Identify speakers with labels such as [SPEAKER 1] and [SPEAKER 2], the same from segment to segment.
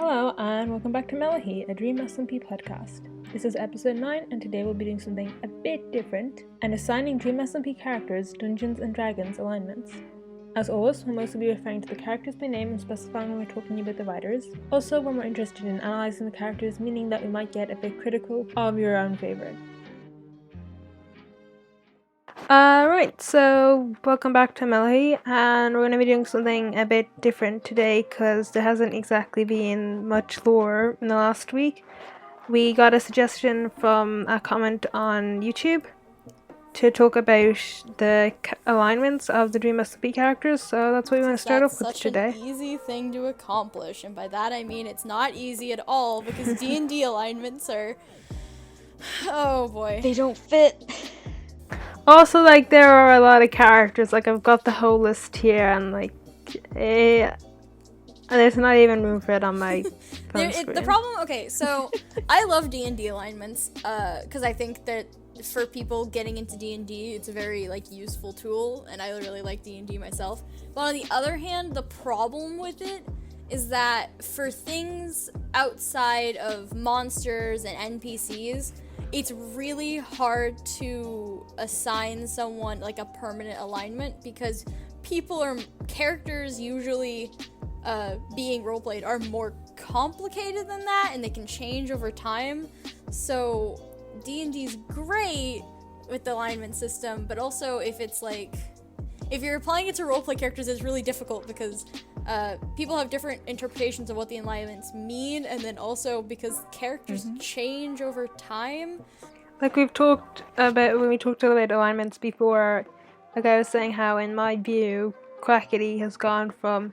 [SPEAKER 1] Hello and welcome back to Mellohi, a Dream SMP podcast. This is episode 9 and today we'll be doing something a bit different and assigning Dream SMP characters Dungeons and Dragons alignments. As always, we'll mostly be referring to the characters by name and specifying when we're talking about the writers. Also, when we're interested in analysing the characters, meaning that we might get a bit critical of your own favourite. Right, so welcome back to Mellohi, and we're going to be doing something a bit different today because there hasn't exactly been much lore in the last week. We got a suggestion from a comment on YouTube to talk about the alignments of the Dream SMP characters, so that's what we want to start off with today.
[SPEAKER 2] That's such an easy thing to accomplish, and by that I mean it's not easy at all because D&D alignments are... oh boy.
[SPEAKER 3] They don't fit.
[SPEAKER 1] Also, there are a lot of characters. I've got the whole list here, and and there's not even room for it on my phone screen.
[SPEAKER 2] The problem, okay, so I love D&D alignments, because I think that for people getting into D&D, it's a very, useful tool, and I really like D&D myself. But on the other hand, the problem with it is that for things outside of monsters and NPCs, it's really hard to assign someone a permanent alignment because characters usually being roleplayed are more complicated than that and they can change over time. So D&D's great with the alignment system, but also if it's if you're applying it to roleplay characters, it's really difficult because people have different interpretations of what the alignments mean, and then also because characters change over time.
[SPEAKER 1] We've talked about when we talked about alignments before, I was saying how in my view, Quackity has gone from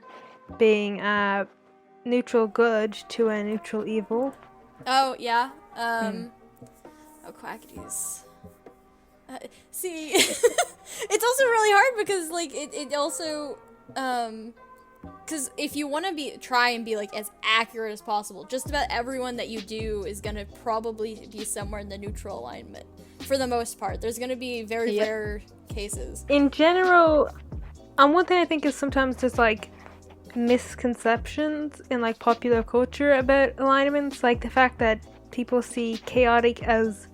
[SPEAKER 1] being a neutral good to a neutral evil.
[SPEAKER 2] Oh, yeah. Oh, Quackity's... see, it's also really hard because, it also, because if you want to try and be, as accurate as possible, just about everyone that you do is going to probably be somewhere in the neutral alignment, for the most part. There's going to be very rare cases.
[SPEAKER 1] In general, one thing I think is sometimes there's, misconceptions in, popular culture about alignments, the fact that people see chaotic as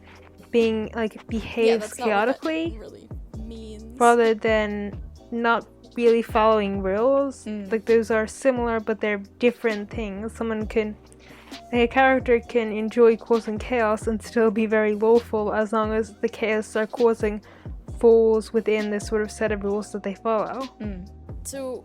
[SPEAKER 1] being behaves chaotically,
[SPEAKER 2] what that really means,
[SPEAKER 1] rather than not really following rules. Those are similar but they're different things. A character can enjoy causing chaos and still be very lawful as long as the chaos they're causing falls within this sort of set of rules that they follow.
[SPEAKER 2] So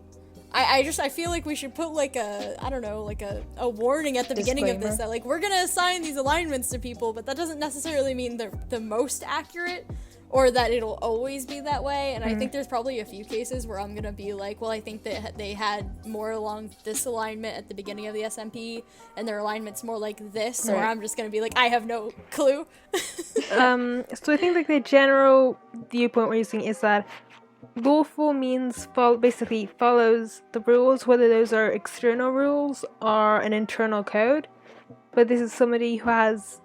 [SPEAKER 2] I feel like we should put a warning at the beginning of this that we're gonna assign these alignments to people, but that doesn't necessarily mean they're the most accurate or that it'll always be that way. And I think there's probably a few cases where I'm gonna be I think that they had more along this alignment at the beginning of the SMP and their alignment's more like this, or I'm just gonna be I have no clue.
[SPEAKER 1] So I think the general viewpoint we're using is that lawful means basically follows the rules, whether those are external rules or an internal code. But this is somebody who has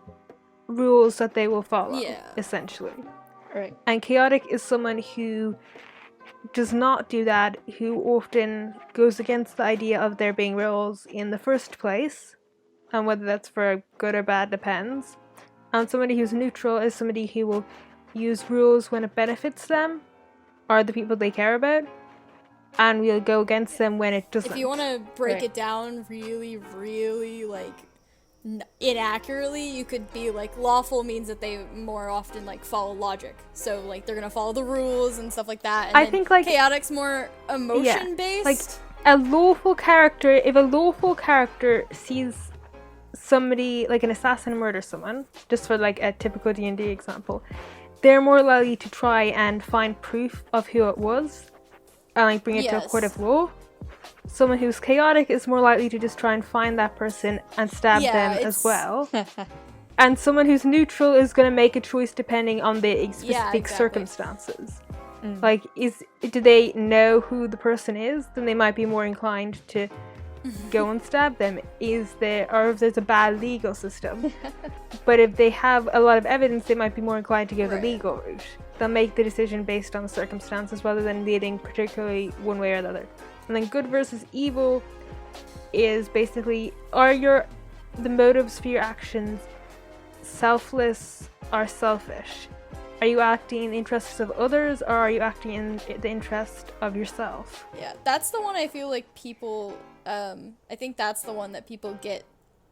[SPEAKER 1] rules that they will follow, essentially.
[SPEAKER 3] Right.
[SPEAKER 1] And chaotic is someone who does not do that, who often goes against the idea of there being rules in the first place, and whether that's for good or bad depends. And somebody who's neutral is somebody who will use rules when it benefits them or the people they care about, and we'll go against them when it doesn't.
[SPEAKER 2] If you want to break it down really, really, inaccurately, you could be lawful means that they more often follow logic, so they're gonna follow the rules and stuff like that, and
[SPEAKER 1] I think
[SPEAKER 2] chaotic's more emotion based.
[SPEAKER 1] If a lawful character sees somebody an assassin murder someone, just for a typical D&D example, they're more likely to try and find proof of who it was and bring it to a court of law. Someone who's chaotic is more likely to just try and find that person and stab them as well. And someone who's neutral is going to make a choice depending on the specific circumstances. Do they know who the person is? Then they might be more inclined to go and stab them. If there's a bad legal system. But if they have a lot of evidence, they might be more inclined to go the legal route. They'll make the decision based on the circumstances rather than leading particularly one way or the other. And then good versus evil is basically, the motives for your actions selfless or selfish? Are you acting in the interests of others, or are you acting in the interest of yourself?
[SPEAKER 2] Yeah, that's the one I feel like people, I think that's the one that people get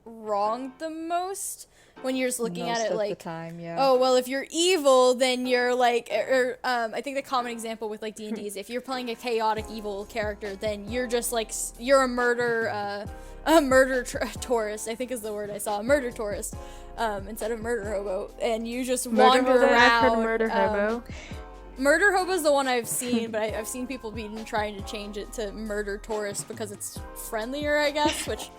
[SPEAKER 2] wrong the most when you're just looking
[SPEAKER 3] Most
[SPEAKER 2] at it
[SPEAKER 3] of
[SPEAKER 2] like,
[SPEAKER 3] the time, yeah.
[SPEAKER 2] oh, well, if you're evil, then you're like, I think the common example with like D&D is if you're playing a chaotic evil character, then you're just like, you're a murder tourist, I think is the word I saw, a murder tourist, instead of murder hobo, and you just wander around.
[SPEAKER 1] I've heard murder hobo.
[SPEAKER 2] Murder hobo is the one I've seen, but I've seen people trying to change it to murder tourist because it's friendlier, I guess, which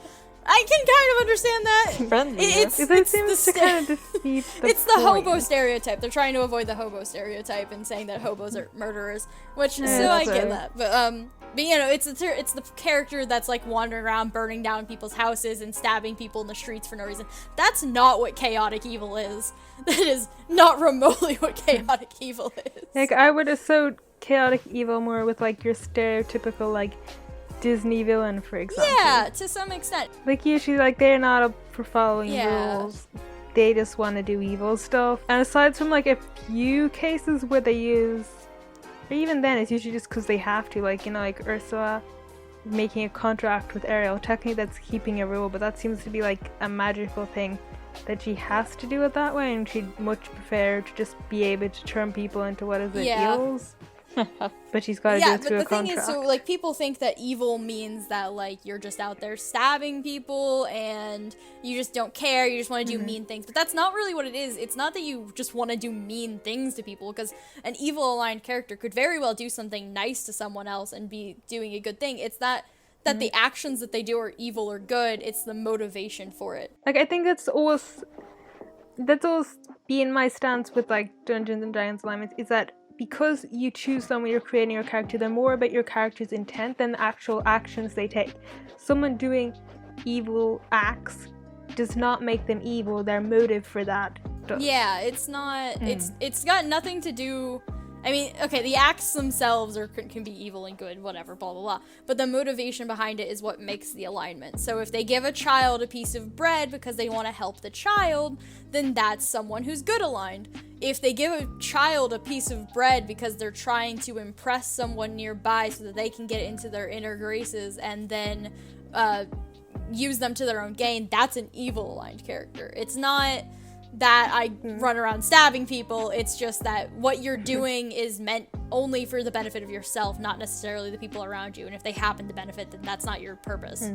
[SPEAKER 2] I can kind of understand that.
[SPEAKER 3] Friendlier.
[SPEAKER 1] It seems to kind of defeat the
[SPEAKER 2] It's the
[SPEAKER 1] point.
[SPEAKER 2] hobo stereotype. They're trying to avoid the hobo stereotype and saying that hobos are murderers, which
[SPEAKER 1] Yeah,
[SPEAKER 2] so I
[SPEAKER 1] that's
[SPEAKER 2] get
[SPEAKER 1] right.
[SPEAKER 2] that. But you know, it's the character that's like wandering around, burning down people's houses and stabbing people in the streets for no reason. That's not what chaotic evil is. That is not remotely what chaotic evil is.
[SPEAKER 1] Like, I would associate chaotic evil more with like your stereotypical like Disney villain, for example.
[SPEAKER 2] Yeah, to some extent.
[SPEAKER 1] Like, usually, like, they're not up for following
[SPEAKER 2] Yeah.
[SPEAKER 1] rules. They just want to do evil stuff. And aside from, like, a few cases where they use... Or even then, it's usually just because they have to. Like, you know, like Ursula making a contract with Ariel. Technically, that's keeping a rule, but that seems to be, like, a magical thing that she has to do it that way, and she'd much prefer to just be able to turn people into, what is it,
[SPEAKER 2] Yeah.
[SPEAKER 1] eels? But she's got to do
[SPEAKER 2] Yeah,
[SPEAKER 1] it
[SPEAKER 2] but
[SPEAKER 1] through
[SPEAKER 2] the
[SPEAKER 1] a
[SPEAKER 2] thing
[SPEAKER 1] contract.
[SPEAKER 2] is, so like people think that evil means that like you're just out there stabbing people and you just don't care, you just want to do mean things. But that's not really what it is. It's not that you just want to do mean things to people, because an evil aligned character could very well do something nice to someone else and be doing a good thing. It's that the actions that they do are evil or good. It's the motivation for it.
[SPEAKER 1] Like, I think that's always been my stance with like Dungeons and Dragons alignments, is that because you choose them when you're creating your character, they're more about your character's intent than the actual actions they take. Someone doing evil acts does not make them evil. Their motive for that does.
[SPEAKER 2] Yeah, it's not. It's got nothing to do. I mean, okay, the acts themselves can be evil and good, whatever, blah blah blah. But the motivation behind it is what makes the alignment. So if they give a child a piece of bread because they want to help the child, then that's someone who's good aligned. If they give a child a piece of bread because they're trying to impress someone nearby so that they can get into their inner graces and then use them to their own gain, that's an evil aligned character. It's not that I run around stabbing people, it's just that what you're doing is meant only for the benefit of yourself, not necessarily the people around you, and if they happen to benefit, then that's not your purpose.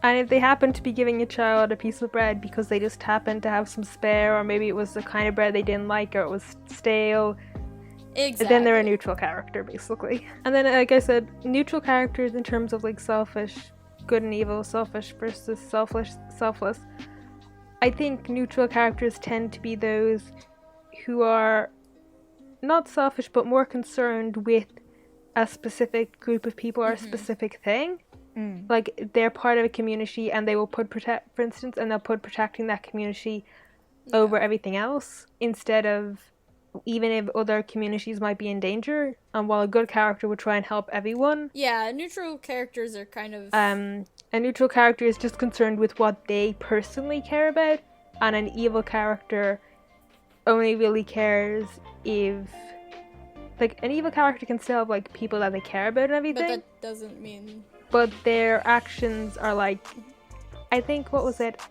[SPEAKER 1] And if they happen to be giving a child a piece of bread because they just happen to have some spare, or maybe it was the kind of bread they didn't like, or it was stale,
[SPEAKER 2] Exactly.
[SPEAKER 1] then they're a neutral character, basically. And then, like I said, neutral characters in terms of like selfish, good and evil, selfish versus selfless. I think neutral characters tend to be those who are not selfish, but more concerned with a specific group of people or a specific thing. Like, they're part of a community and they will put for instance, and they'll put protecting that community over everything else, instead of, even if other communities might be in danger, and while a good character would try and help everyone.
[SPEAKER 2] Yeah, neutral characters are kind of...
[SPEAKER 1] A neutral character is just concerned with what they personally care about, and an evil character only really cares if... Like, an evil character can still have, like, people that they care about and everything.
[SPEAKER 2] But that doesn't mean...
[SPEAKER 1] But their actions are like, I think, what was it?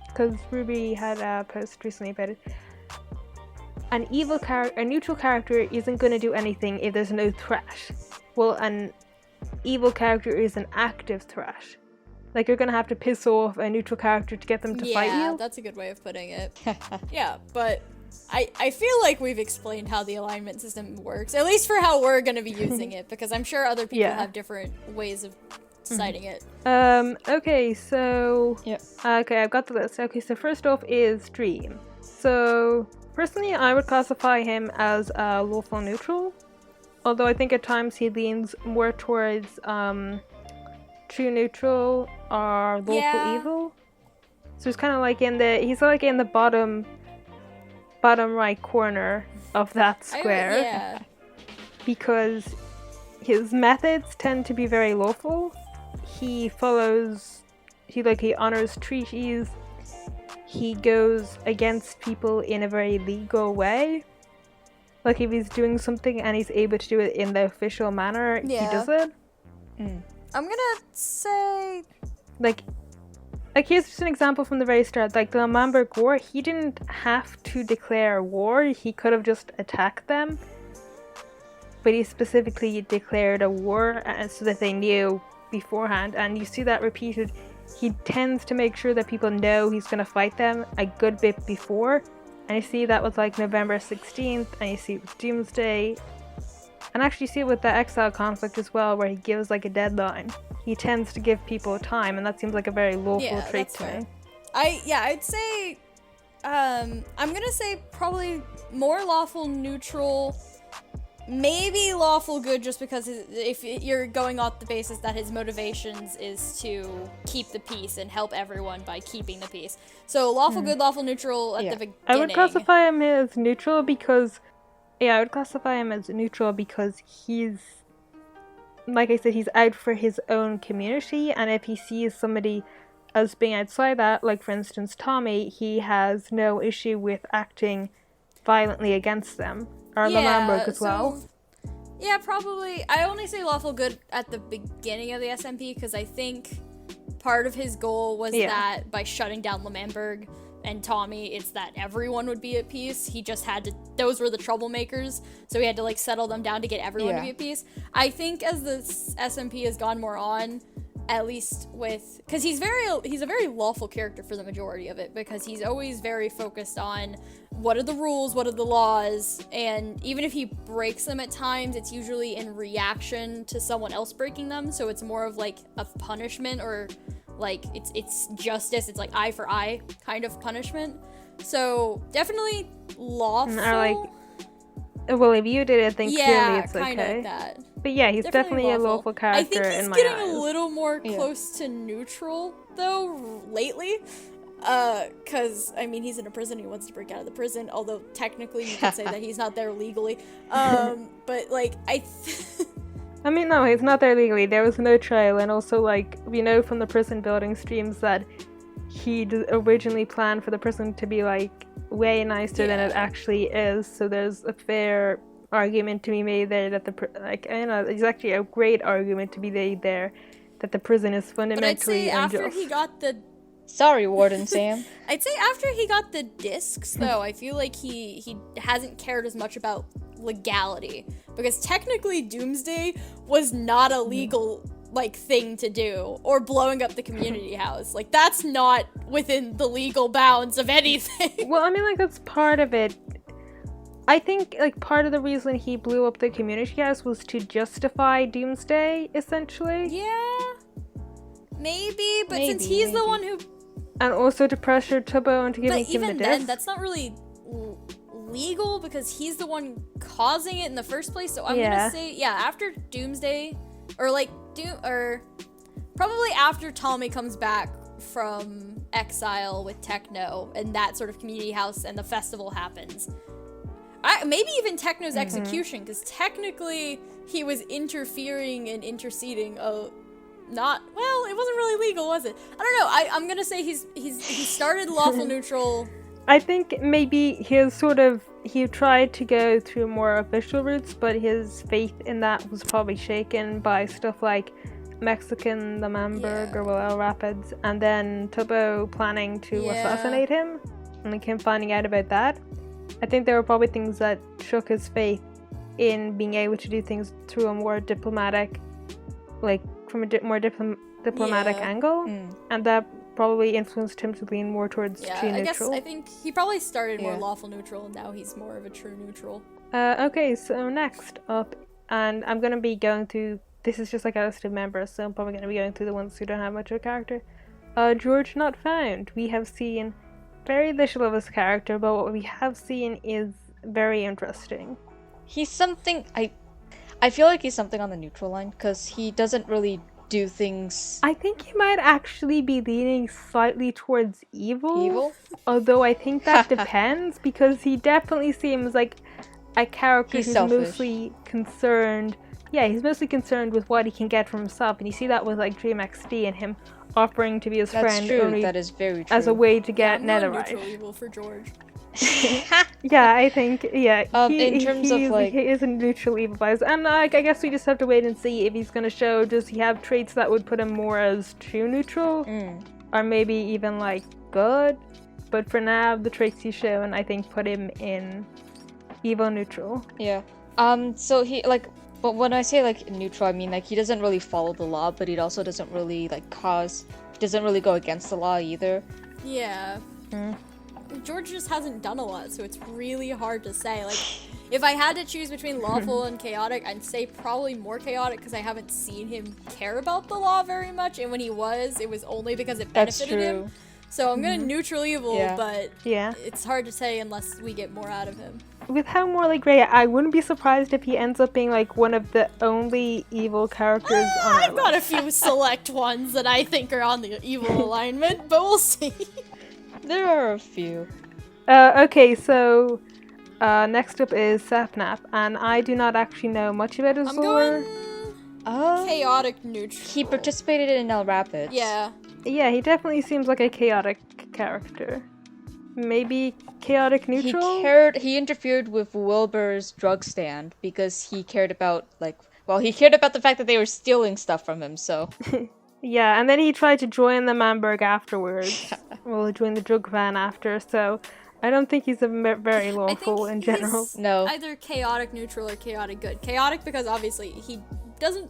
[SPEAKER 1] Because Ruby had a post recently about it. A neutral character isn't going to do anything if there's no threat. Well, an evil character is an active threat. Like, you're going to have to piss off a neutral character to get them to fight you.
[SPEAKER 2] Yeah, that's a good way of putting it. Yeah, but I feel like we've explained how the alignment system works, at least for how we're going to be using it, because I'm sure other people have different ways of citing it.
[SPEAKER 1] Okay, so...
[SPEAKER 3] Yep.
[SPEAKER 1] Okay, I've got the list. Okay, so first off is Dream. So, personally, I would classify him as lawful neutral, although I think at times he leans more towards true neutral or lawful evil. So he's kind of like in the bottom right corner of that square.
[SPEAKER 2] Yeah.
[SPEAKER 1] Because his methods tend to be very lawful. he honors treaties. He goes against people in a very legal way. Like, if he's doing something and he's able to do it in the official manner, he does it.
[SPEAKER 2] I'm gonna say...
[SPEAKER 1] Like, here's just an example from the very start. Like, the Lemberg War, he didn't have to declare war. He could have just attacked them. But he specifically declared a war so that they knew beforehand. And you see that repeated. He tends to make sure that people know he's going to fight them a good bit before. And you see that with, like, November 16th. And you see it with Doomsday. And actually you see it with the Exile conflict as well, where he gives, like, a deadline. He tends to give people time, and that seems like a very lawful trait to me.
[SPEAKER 2] I'd say, I'm gonna say probably more lawful neutral, maybe lawful good, just because if you're going off the basis that his motivations is to keep the peace and help everyone by keeping the peace. So lawful good, lawful neutral at the beginning.
[SPEAKER 1] I would classify him as neutral because, he's, like I said, he's out for his own community, and if he sees somebody as being outside that, like for instance Tommy, he has no issue with acting violently against them, or Lemberg as well.
[SPEAKER 2] Yeah, probably. I only say lawful good at the beginning of the SMP because I think part of his goal was that by shutting down Lemberg and Tommy, it's that everyone would be at peace. He just had to, those were the troublemakers, so he had to like settle them down to get everyone to be at peace. I think as the SMP has gone more on, at least with, because he's a very lawful character for the majority of it, because he's always very focused on what are the rules, what are the laws, and even if he breaks them at times, it's usually in reaction to someone else breaking them, so it's more of like a punishment, or like it's justice, it's like eye for eye kind of punishment. So definitely lawful.
[SPEAKER 1] Or like, well, if you did it, then clearly it's okay.
[SPEAKER 2] Yeah, kind of like that.
[SPEAKER 1] But yeah, he's definitely a lawful character in my eyes.
[SPEAKER 2] I think he's getting a little more close to neutral, though, lately. Because, I mean, he's in a prison, he wants to break out of the prison, although technically you could say that he's not there legally. But, like,
[SPEAKER 1] I mean, no, he's not there legally. There was no trial, and also, like, we know from the prison building streams that he originally planned for the prison to be, like, way nicer than it actually is, so there's a fair argument to be made there that there's actually a great argument to be made there that the prison is fundamentally unjust.
[SPEAKER 2] But I'd say after he got the...
[SPEAKER 3] Sorry, Warden Sam.
[SPEAKER 2] I'd say after he got the discs, though, I feel like he hasn't cared as much about legality, because technically Doomsday was not a legal like thing to do, or blowing up the community house. Like, that's not within the legal bounds of anything.
[SPEAKER 1] Well, I mean, like, that's part of it. I think, like, part of the reason he blew up the community house was to justify Doomsday, essentially.
[SPEAKER 2] Yeah, maybe, but since he's the one who...
[SPEAKER 1] And also to pressure Tubbo into giving him the disc.
[SPEAKER 2] But even then, that's not really legal, because he's the one causing it in the first place, so I'm gonna say, after Doomsday, or, like, probably after Tommy comes back from exile with Techno, and that sort of community house, and the festival happens. Maybe even Techno's execution, because technically he was interfering and interceding. It wasn't really legal, was it? I don't know. I'm gonna say he started lawful neutral.
[SPEAKER 1] I think maybe he tried to go through more official routes, but his faith in that was probably shaken by stuff like Mexican, the Lemberg, or El Rapids, and then Tubbo planning to assassinate him, and like him finding out about that. I think there were probably things that shook his faith in being able to do things through a more diplomatic, like from a more diplomatic angle, and that probably influenced him to lean more towards true neutral.
[SPEAKER 2] I think he probably started more lawful neutral, and now he's more of a true neutral.
[SPEAKER 1] Okay, so next up, and I'm going to be going through, this is just like a list of members, so I'm probably going to be going through the ones who don't have much of a character. George Not Found. We have seen very little of his character, but what we have seen is very interesting.
[SPEAKER 3] He's something, I feel like he's something on the neutral line, because he doesn't really do things...
[SPEAKER 1] I think he might actually be leaning slightly towards evil? Although I think that depends, because he definitely seems like a character who's mostly concerned yeah, he's mostly concerned with what he can get from himself, and you see that with like Dream XD and him offering to be his
[SPEAKER 3] That's
[SPEAKER 1] friend
[SPEAKER 3] true.
[SPEAKER 1] only
[SPEAKER 3] That is very true.
[SPEAKER 1] as a way to
[SPEAKER 2] Yeah,
[SPEAKER 1] get
[SPEAKER 2] I'm going
[SPEAKER 1] netherite.
[SPEAKER 2] neutral evil for George.
[SPEAKER 1] Yeah, I think
[SPEAKER 3] in terms of, like-
[SPEAKER 1] he is a neutral evil bias, and like I guess we just have to wait and see if he's gonna show, does he have traits that would put him more as true neutral, or maybe even like good. But for now, the traits he's shown, I think, put him in evil neutral.
[SPEAKER 3] Yeah. So he, like, but when I say, like, neutral, I mean, like, he doesn't really follow the law, but he also doesn't really, like, he doesn't really go against the law either.
[SPEAKER 2] Yeah. George just hasn't done a lot, so it's really hard to say. Like, if I had to choose between lawful and chaotic, I'd say probably more chaotic because I haven't seen him care about the law very much, and when he was, it was only because it
[SPEAKER 3] That's
[SPEAKER 2] benefited him.
[SPEAKER 3] true.
[SPEAKER 2] So I'm gonna neutral evil,
[SPEAKER 3] Yeah.
[SPEAKER 2] but
[SPEAKER 1] Yeah.
[SPEAKER 2] it's hard to say unless we get more out of him.
[SPEAKER 1] With how Morley Gray, I wouldn't be surprised if he ends up being like one of the only evil characters on our
[SPEAKER 2] I've got a
[SPEAKER 1] list.
[SPEAKER 2] few select ones that I think are on the evil alignment, but we'll see.
[SPEAKER 3] There are a few.
[SPEAKER 1] Okay, so next up is Seth Knapp, and I do not actually know much about his
[SPEAKER 2] I'm
[SPEAKER 1] lore.
[SPEAKER 2] going chaotic neutral.
[SPEAKER 3] He participated in El Rapids.
[SPEAKER 2] Yeah.
[SPEAKER 1] Yeah, he definitely seems like a chaotic character. Maybe chaotic neutral?
[SPEAKER 3] He interfered with Wilbur's drug stand because he cared about, like, he cared about the fact that they were stealing stuff from him, so.
[SPEAKER 1] Yeah, and then he tried to join the Manberg afterwards. Well, he joined the drug van after, so I don't think he's very lawful in general.
[SPEAKER 2] He's
[SPEAKER 3] No.
[SPEAKER 2] either chaotic neutral or chaotic good. Chaotic because obviously he doesn't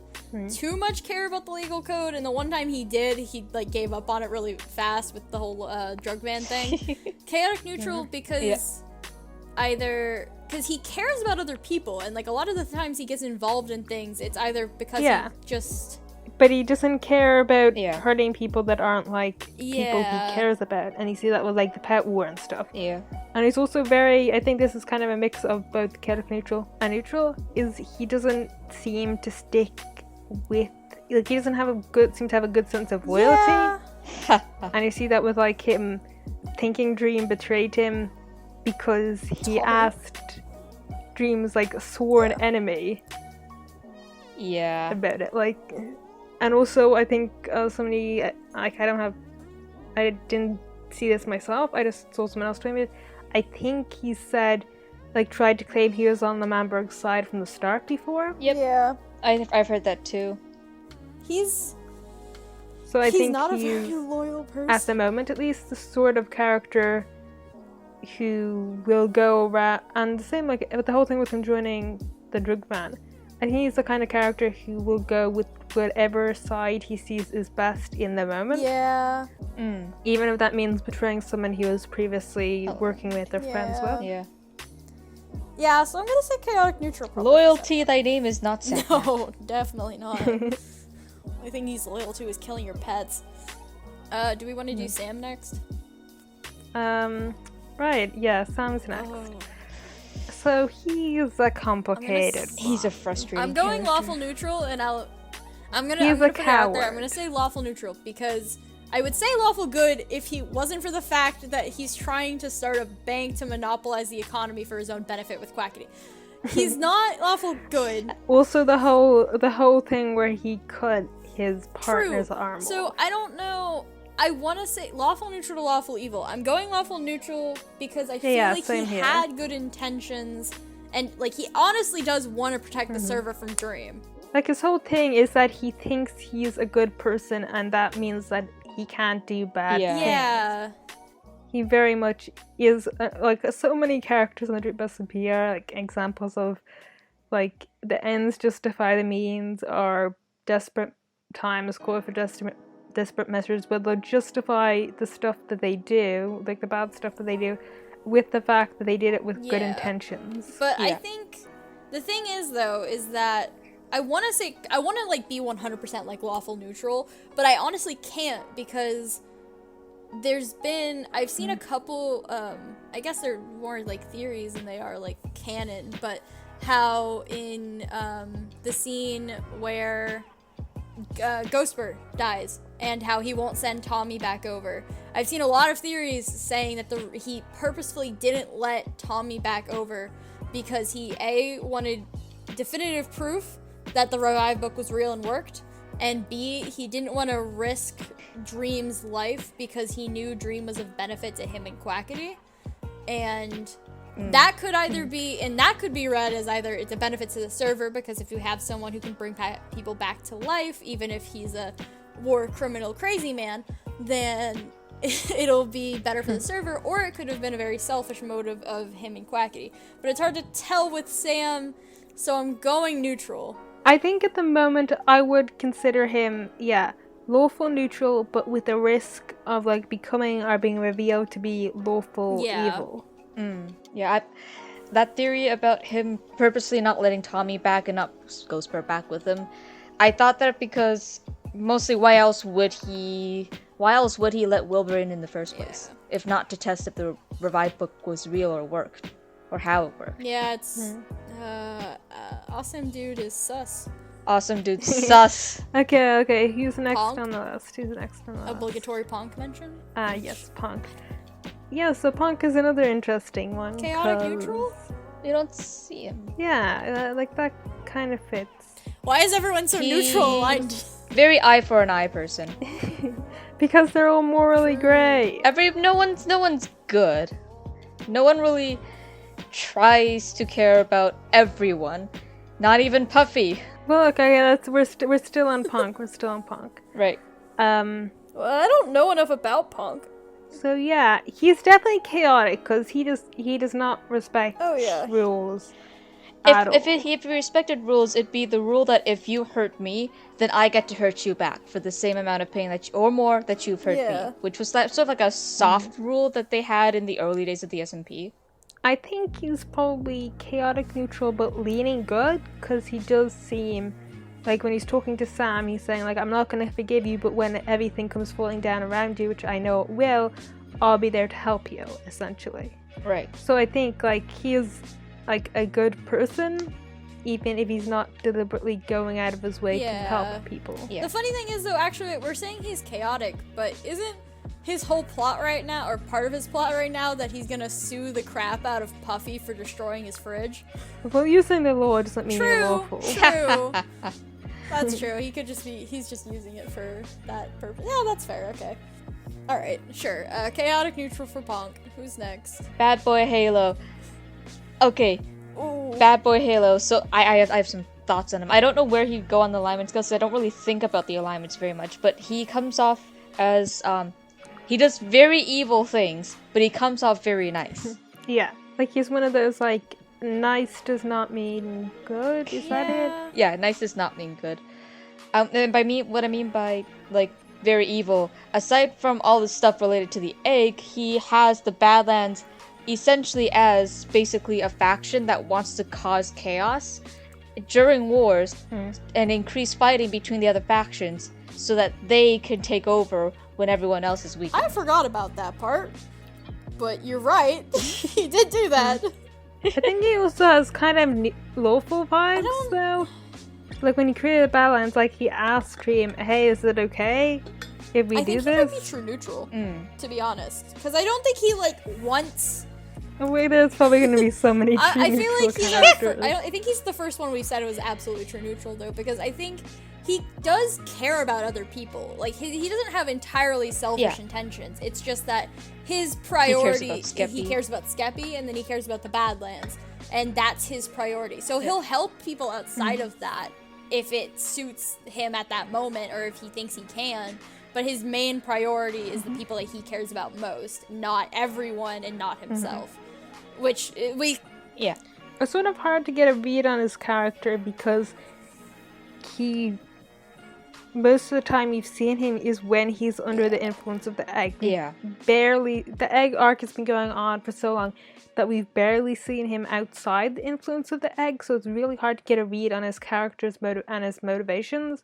[SPEAKER 2] too much care about the legal code, and the one time he did, he like gave up on it really fast with the whole drug ban thing. Chaotic neutral because either because he cares about other people, and like a lot of the times he gets involved in things, it's either because he just
[SPEAKER 1] But he doesn't care about
[SPEAKER 3] Yeah.
[SPEAKER 1] hurting people that aren't like people
[SPEAKER 2] Yeah.
[SPEAKER 1] he cares about, and you see that with like the pet war and stuff.
[SPEAKER 3] Yeah.
[SPEAKER 1] And he's also very, I think this is kind of a mix of both chaotic neutral and neutral, is he doesn't seem to stick with, like he doesn't seem to have a good sense of loyalty.
[SPEAKER 2] Yeah.
[SPEAKER 1] And you see that with like him thinking Dream betrayed him because he asked Dream's like sworn enemy
[SPEAKER 3] Yeah.
[SPEAKER 1] about it. Like, and also I think somebody, like I didn't see this myself, I just saw someone else doing it. I think he said, like, tried to claim he was on the Manberg side from the start before.
[SPEAKER 3] Yep.
[SPEAKER 2] Yeah.
[SPEAKER 3] I've heard that too.
[SPEAKER 2] He's
[SPEAKER 1] So I think
[SPEAKER 2] not a
[SPEAKER 1] he's,
[SPEAKER 2] very loyal person.
[SPEAKER 1] at the moment at least, the sort of character who will go around, and the same like with the whole thing with him joining the drug van, I think he's the kind of character who will go with whatever side he sees is best in the moment.
[SPEAKER 2] Yeah.
[SPEAKER 1] Even if that means betraying someone he was previously working with or friends with.
[SPEAKER 3] Yeah.
[SPEAKER 2] Yeah, so I'm gonna say chaotic neutral. probably.
[SPEAKER 3] Loyalty, thy name is not Seth.
[SPEAKER 2] No, definitely not. Only thing he's loyal to is killing your pets. Do we want to do Sam next?
[SPEAKER 1] Right, yeah, Sam's next.
[SPEAKER 2] Oh.
[SPEAKER 1] So he's a complicated.
[SPEAKER 3] He's a frustrating
[SPEAKER 2] I'm going
[SPEAKER 3] character.
[SPEAKER 2] lawful neutral, and I'm gonna
[SPEAKER 1] He's
[SPEAKER 2] put
[SPEAKER 1] a
[SPEAKER 2] it out there. I'm
[SPEAKER 1] coward.
[SPEAKER 2] gonna say lawful neutral because I would say lawful good if he wasn't for the fact that he's trying to start a bank to monopolize the economy for his own benefit with Quackity. He's not lawful good.
[SPEAKER 1] Also, the whole thing where he cut his partner's arm.
[SPEAKER 2] So I don't know. I want to say lawful neutral to lawful evil. I'm going lawful neutral because I feel
[SPEAKER 1] Yeah,
[SPEAKER 2] like he
[SPEAKER 1] same here.
[SPEAKER 2] had good intentions, and like he honestly does want to protect the server from Dream.
[SPEAKER 1] Like his whole thing is that he thinks he's a good person, and that means that he can't do bad
[SPEAKER 3] Yeah.
[SPEAKER 1] things.
[SPEAKER 2] Yeah.
[SPEAKER 1] He very much is like so many characters in the DSMP are like examples of like the ends justify the means, or desperate times call for desperate measures, but they'll justify the stuff that they do, like the bad stuff that they do, with the fact that they did it with good
[SPEAKER 2] Yeah.
[SPEAKER 1] intentions.
[SPEAKER 2] But I
[SPEAKER 3] Yeah.
[SPEAKER 2] think the thing is though is that I want to like be 100% like lawful neutral, but I honestly can't because I've seen a couple I guess they're more like theories than they are like canon, but how in the scene where Ghostbird dies and how he won't send Tommy back over. I've seen a lot of theories saying that he purposefully didn't let Tommy back over because he wanted definitive proof that the revive book was real and worked, and B, he didn't want to risk Dream's life because he knew Dream was of benefit to him and Quackity. And that could either be, and that could be read as either it's a benefit to the server, because if you have someone who can bring people back to life, even if he's a war criminal crazy man, then it'll be better for the server, or it could have been a very selfish motive of him and Quackity. But it's hard to tell with Sam, so I'm going neutral.
[SPEAKER 1] I think at the moment I would consider him, lawful neutral, but with the risk of like becoming or being revealed to be lawful evil.
[SPEAKER 3] Yeah, that theory about him purposely not letting Tommy back and not Ghostbear back with him, I thought that because mostly why else would he let Wilbur in the first place? If not to test if the revive book was real or worked, or how it worked.
[SPEAKER 2] Yeah, it's awesome dude is sus.
[SPEAKER 3] Awesome dude sus.
[SPEAKER 1] Okay, who's next
[SPEAKER 2] Ponk?
[SPEAKER 1] on the list? Who's next on the list?
[SPEAKER 2] Obligatory Ponk mention?
[SPEAKER 1] Yes, Ponk. Yeah, so Ponk is another interesting one.
[SPEAKER 2] Chaotic
[SPEAKER 1] 'cause-
[SPEAKER 2] neutral?
[SPEAKER 3] You don't see him.
[SPEAKER 1] Yeah, like that kind of fits.
[SPEAKER 2] Why is everyone so neutral aligned?
[SPEAKER 3] Very eye for an eye person.
[SPEAKER 1] Because they're all morally grey.
[SPEAKER 3] No one's good. No one really tries to care about everyone. Not even Puffy.
[SPEAKER 1] Well, okay, we're still on Ponk. We're still on Ponk.
[SPEAKER 3] Right.
[SPEAKER 2] Well, I don't know enough about Ponk.
[SPEAKER 1] So yeah, he's definitely chaotic because he does not respect rules.
[SPEAKER 3] If he respected rules, it'd be the rule that if you hurt me, then I get to hurt you back for the same amount of pain or more that you've hurt me. Which was sort of like a soft rule that they had in the early days of the SMP.
[SPEAKER 1] I think he's probably chaotic neutral, but leaning good, because he does seem like when he's talking to Sam, he's saying like, I'm not going to forgive you, but when everything comes falling down around you, which I know it will, I'll be there to help you, essentially.
[SPEAKER 3] Right.
[SPEAKER 1] So I think like he is like a good person, even if he's not deliberately going out of his way to help people.
[SPEAKER 3] Yeah.
[SPEAKER 2] The funny thing is, though, actually, we're saying he's chaotic, but isn't his whole plot right now, or part of his plot right now, that he's gonna sue the crap out of Puffy for destroying his fridge?
[SPEAKER 1] Well, using the law doesn't mean you're
[SPEAKER 2] True,
[SPEAKER 1] lawful.
[SPEAKER 2] true. That's true. He's just using it for that purpose. Yeah, that's fair. Okay. All right, sure. Chaotic neutral for Ponk. Who's next?
[SPEAKER 3] Bad Boy Halo. Okay.
[SPEAKER 2] Ooh.
[SPEAKER 3] Bad Boy Halo. So I have some thoughts on him. I don't know where he'd go on the alignments because I don't really think about the alignments very much, but he comes off as he does very evil things, but he comes off very nice.
[SPEAKER 1] Yeah, like he's one of those like, nice does not mean good. Is that it?
[SPEAKER 3] Yeah, nice does not mean good. And what I mean by like very evil, aside from all the stuff related to the egg, he has the Badlands essentially as basically a faction that wants to cause chaos during wars and increase fighting between the other factions so that they can take over when everyone else is weak.
[SPEAKER 2] I forgot about that part, but you're right. He did do that.
[SPEAKER 1] I think he also has kind of lawful vibes, though. Like when he created Badlands, like he asked Dream, "Hey, is it okay if we do
[SPEAKER 2] I think he might be
[SPEAKER 1] this?"
[SPEAKER 2] true neutral, to be honest, because I don't think he like wants.
[SPEAKER 1] Oh wait, there's probably going to be so many true
[SPEAKER 2] I feel
[SPEAKER 1] neutral
[SPEAKER 2] like he's
[SPEAKER 1] characters.
[SPEAKER 2] I think he's the first one we said was absolutely true neutral, though, because I think he does care about other people. Like he doesn't have entirely selfish intentions. It's just that his priority, he cares about Skeppy, and then he cares about the Badlands, and that's his priority. So he'll help people outside of that if it suits him at that moment, or if he thinks he can. But his main priority is the people that he cares about most, not everyone and not himself. Which
[SPEAKER 1] It's sort of hard to get a read on his character because most of the time you've seen him is when he's under the influence of the egg.
[SPEAKER 3] Yeah.
[SPEAKER 1] The egg arc has been going on for so long that we've barely seen him outside the influence of the egg, so it's really hard to get a read on his character's and his motivations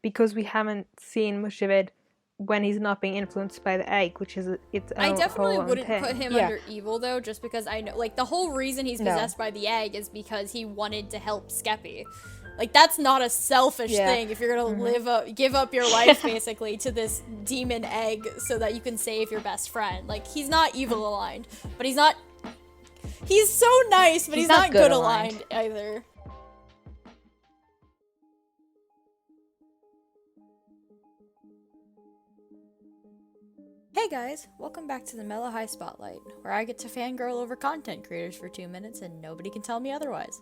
[SPEAKER 1] because we haven't seen much of it when he's not being influenced by the egg, which is its own
[SPEAKER 2] I definitely
[SPEAKER 1] whole
[SPEAKER 2] wouldn't
[SPEAKER 1] thing.
[SPEAKER 2] put him under evil, though, just because I know, like, the whole reason he's possessed by the egg is because he wanted to help Skeppy. Like, that's not a selfish thing if you're gonna give up your life, basically, to this demon egg so that you can save your best friend. Like, he's not evil aligned, but he's so nice, but he's not good aligned either. Hey guys, welcome back to the Mellohi Spotlight, where I get to fangirl over content creators for 2 minutes and nobody can tell me otherwise.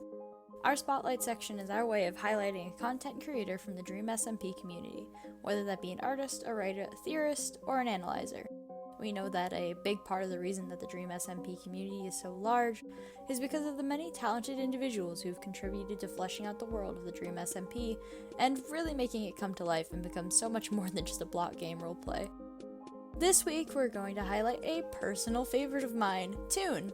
[SPEAKER 2] Our Spotlight section is our way of highlighting a content creator from the Dream SMP community, whether that be an artist, a writer, a theorist, or an analyzer. We know that a big part of the reason that the Dream SMP community is so large is because of the many talented individuals who've contributed to fleshing out the world of the Dream SMP and really making it come to life and become so much more than just a block game roleplay. This week, we're going to highlight a personal favorite of mine, Toon.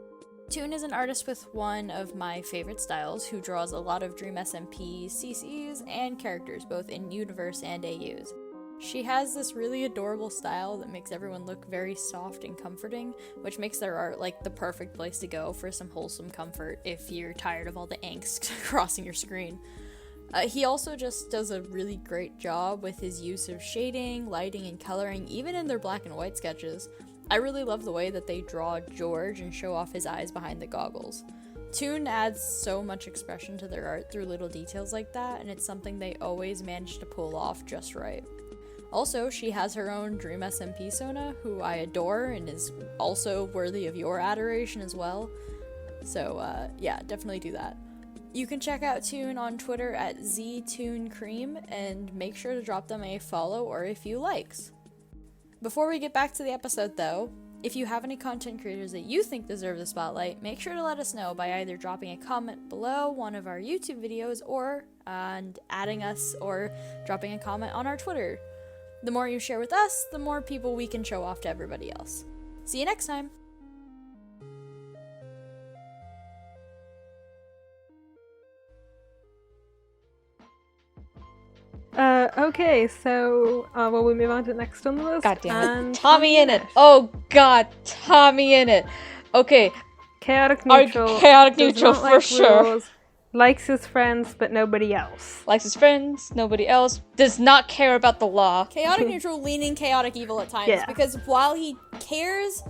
[SPEAKER 2] Toon is an artist with one of my favorite styles who draws a lot of Dream SMP CCs and characters, both in universe and AUs. She has this really adorable style that makes everyone look very soft and comforting, which makes their art like the perfect place to go for some wholesome comfort if you're tired of all the angst crossing your screen. He also just does a really great job with his use of shading, lighting, and coloring, even in their black and white sketches. I really love the way that they draw George and show off his eyes behind the goggles. Toon adds so much expression to their art through little details like that, and it's something they always manage to pull off just right. Also, she has her own Dream SMP Sona, who I adore and is also worthy of your adoration as well. So, yeah, definitely do that. You can check out Toon on Twitter at ZToonCream and make sure to drop them a follow or a few likes. Before we get back to the episode though, if you have any content creators that you think deserve the spotlight, make sure to let us know by either dropping a comment below one of our YouTube videos or adding us or dropping a comment on our Twitter. The more you share with us, the more people we can show off to everybody else. See you next time!
[SPEAKER 1] Okay, so, will we move on to the next on the list?
[SPEAKER 3] God damn it.
[SPEAKER 1] And
[SPEAKER 3] Tommy in it. Oh god, Tommy in it. Okay.
[SPEAKER 1] Chaotic neutral.
[SPEAKER 3] Chaotic
[SPEAKER 1] does
[SPEAKER 3] neutral
[SPEAKER 1] not
[SPEAKER 3] for
[SPEAKER 1] like
[SPEAKER 3] sure.
[SPEAKER 1] rules, likes his friends, but nobody else.
[SPEAKER 3] Likes his friends, nobody else. Does not care about the law.
[SPEAKER 2] Chaotic neutral leaning chaotic evil at times,
[SPEAKER 1] Yeah.
[SPEAKER 2] because while he cares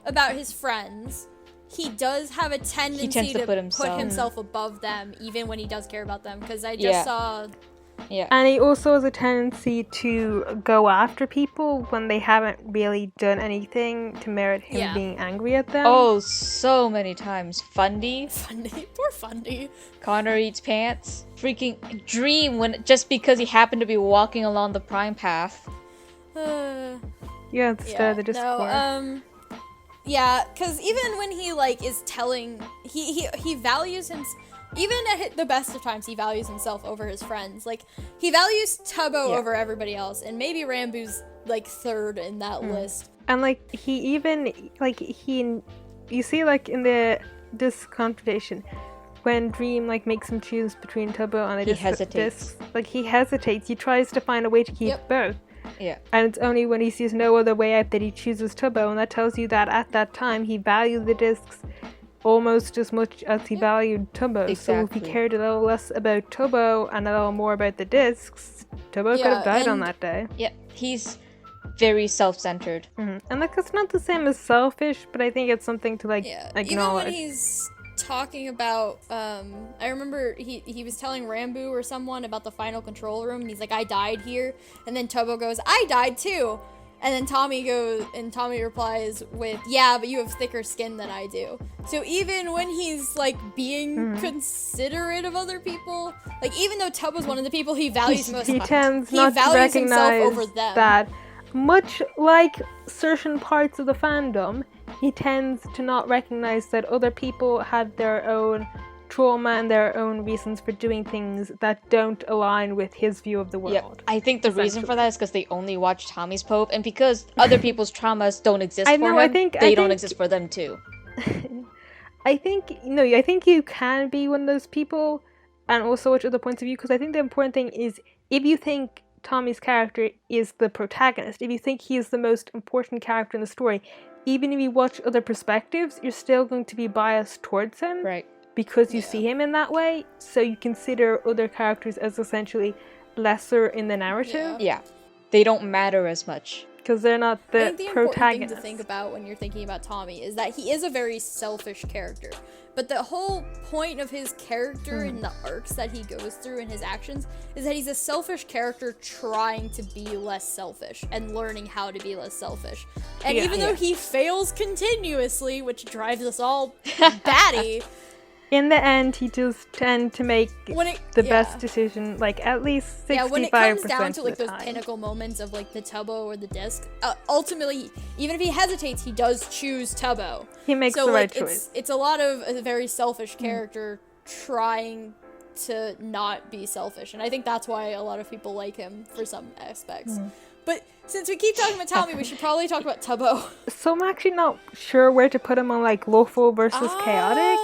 [SPEAKER 2] about his friends, he does have a tendency
[SPEAKER 3] to
[SPEAKER 2] to
[SPEAKER 3] put
[SPEAKER 2] put
[SPEAKER 3] himself-
[SPEAKER 2] himself above them, even when he does care about them, because I just
[SPEAKER 3] Yeah.
[SPEAKER 2] saw...
[SPEAKER 3] Yeah.
[SPEAKER 1] And he also has a tendency to go after people when they haven't really done anything to merit him
[SPEAKER 2] Yeah.
[SPEAKER 1] being angry at them.
[SPEAKER 3] Oh, so many times. Fundy.
[SPEAKER 2] Fundy. Poor Fundy.
[SPEAKER 3] Connor eats pants. Freaking Dream when just because he happened to be walking along the prime path.
[SPEAKER 1] Yeah, at the start of the Discord.
[SPEAKER 2] Yeah, because even when he, like, is telling... He values him... Even at the best of times, he values himself over his friends. Like, he values Tubbo over everybody else, and maybe Rambu's, like, third in that list.
[SPEAKER 1] And, like, he even, like, you see, like, in this confrontation, when Dream, like, makes him choose between Tubbo and the
[SPEAKER 3] He hesitates.
[SPEAKER 1] discs, like, he hesitates. He tries to find a way to keep both.
[SPEAKER 3] Yeah.
[SPEAKER 1] And it's only when he sees no other way out that he chooses Tubbo, and that tells you that at that time, he valued the discs almost as much as he valued Tubbo.
[SPEAKER 3] Exactly.
[SPEAKER 1] So if he cared a little less about Tubbo and a little more about the discs, Tubbo could have died on that day.
[SPEAKER 3] Yeah. He's very self-centered.
[SPEAKER 1] And like, it's not the same as selfish, but I think it's something to like acknowledge.
[SPEAKER 2] Even when he's talking about, I remember he was telling Rambu or someone about the final control room, and he's like, I died here, and then Tubbo goes, I died too. And then Tommy replies with, yeah, but you have thicker skin than I do. So even when he's, like, being considerate of other people, like, even though Tubbo's one of the people he values most,
[SPEAKER 1] he tends not to
[SPEAKER 2] values himself
[SPEAKER 1] recognize
[SPEAKER 2] over them.
[SPEAKER 1] that, much like certain parts of the fandom, he tends to not recognize that other people have their own trauma and their own reasons for doing things that don't align with his view of the world.
[SPEAKER 3] Yeah, I think the reason for that is because they only watch Tommy's Pope, and because other people's traumas don't exist for him, they don't exist for them too.
[SPEAKER 1] I think you can be one of those people and also watch other points of view, because I think the important thing is, if you think Tommy's character is the protagonist, if you think he is the most important character in the story, even if you watch other perspectives, you're still going to be biased towards him.
[SPEAKER 3] Right.
[SPEAKER 1] Because you see him in that way, so you consider other characters as essentially lesser in the narrative.
[SPEAKER 3] Yeah. They don't matter as much.
[SPEAKER 1] Because they're not the
[SPEAKER 2] I think the important
[SPEAKER 1] protagonist.
[SPEAKER 2] thing to think about when you're thinking about Tommy is that he is a very selfish character. But the whole point of his character and the arcs that he goes through in his actions is that he's a selfish character trying to be less selfish and learning how to be less selfish. And
[SPEAKER 1] Yeah.
[SPEAKER 2] even though he fails continuously, which drives us all batty,
[SPEAKER 1] In the end, he does tend to make
[SPEAKER 2] when it
[SPEAKER 1] the best decision, like at least 65%
[SPEAKER 2] when it comes down to like
[SPEAKER 1] of the
[SPEAKER 2] those
[SPEAKER 1] time.
[SPEAKER 2] pinnacle moments of like the Tubbo or the disc, ultimately, even if he hesitates, he does choose Tubbo.
[SPEAKER 1] He makes
[SPEAKER 2] So
[SPEAKER 1] the right
[SPEAKER 2] like
[SPEAKER 1] choice.
[SPEAKER 2] it's a lot of a very selfish character trying to not be selfish, and I think that's why a lot of people like him for some aspects. But since we keep talking about Tommy, we should probably talk about Tubbo.
[SPEAKER 1] So I'm actually not sure where to put him on like lawful versus chaotic.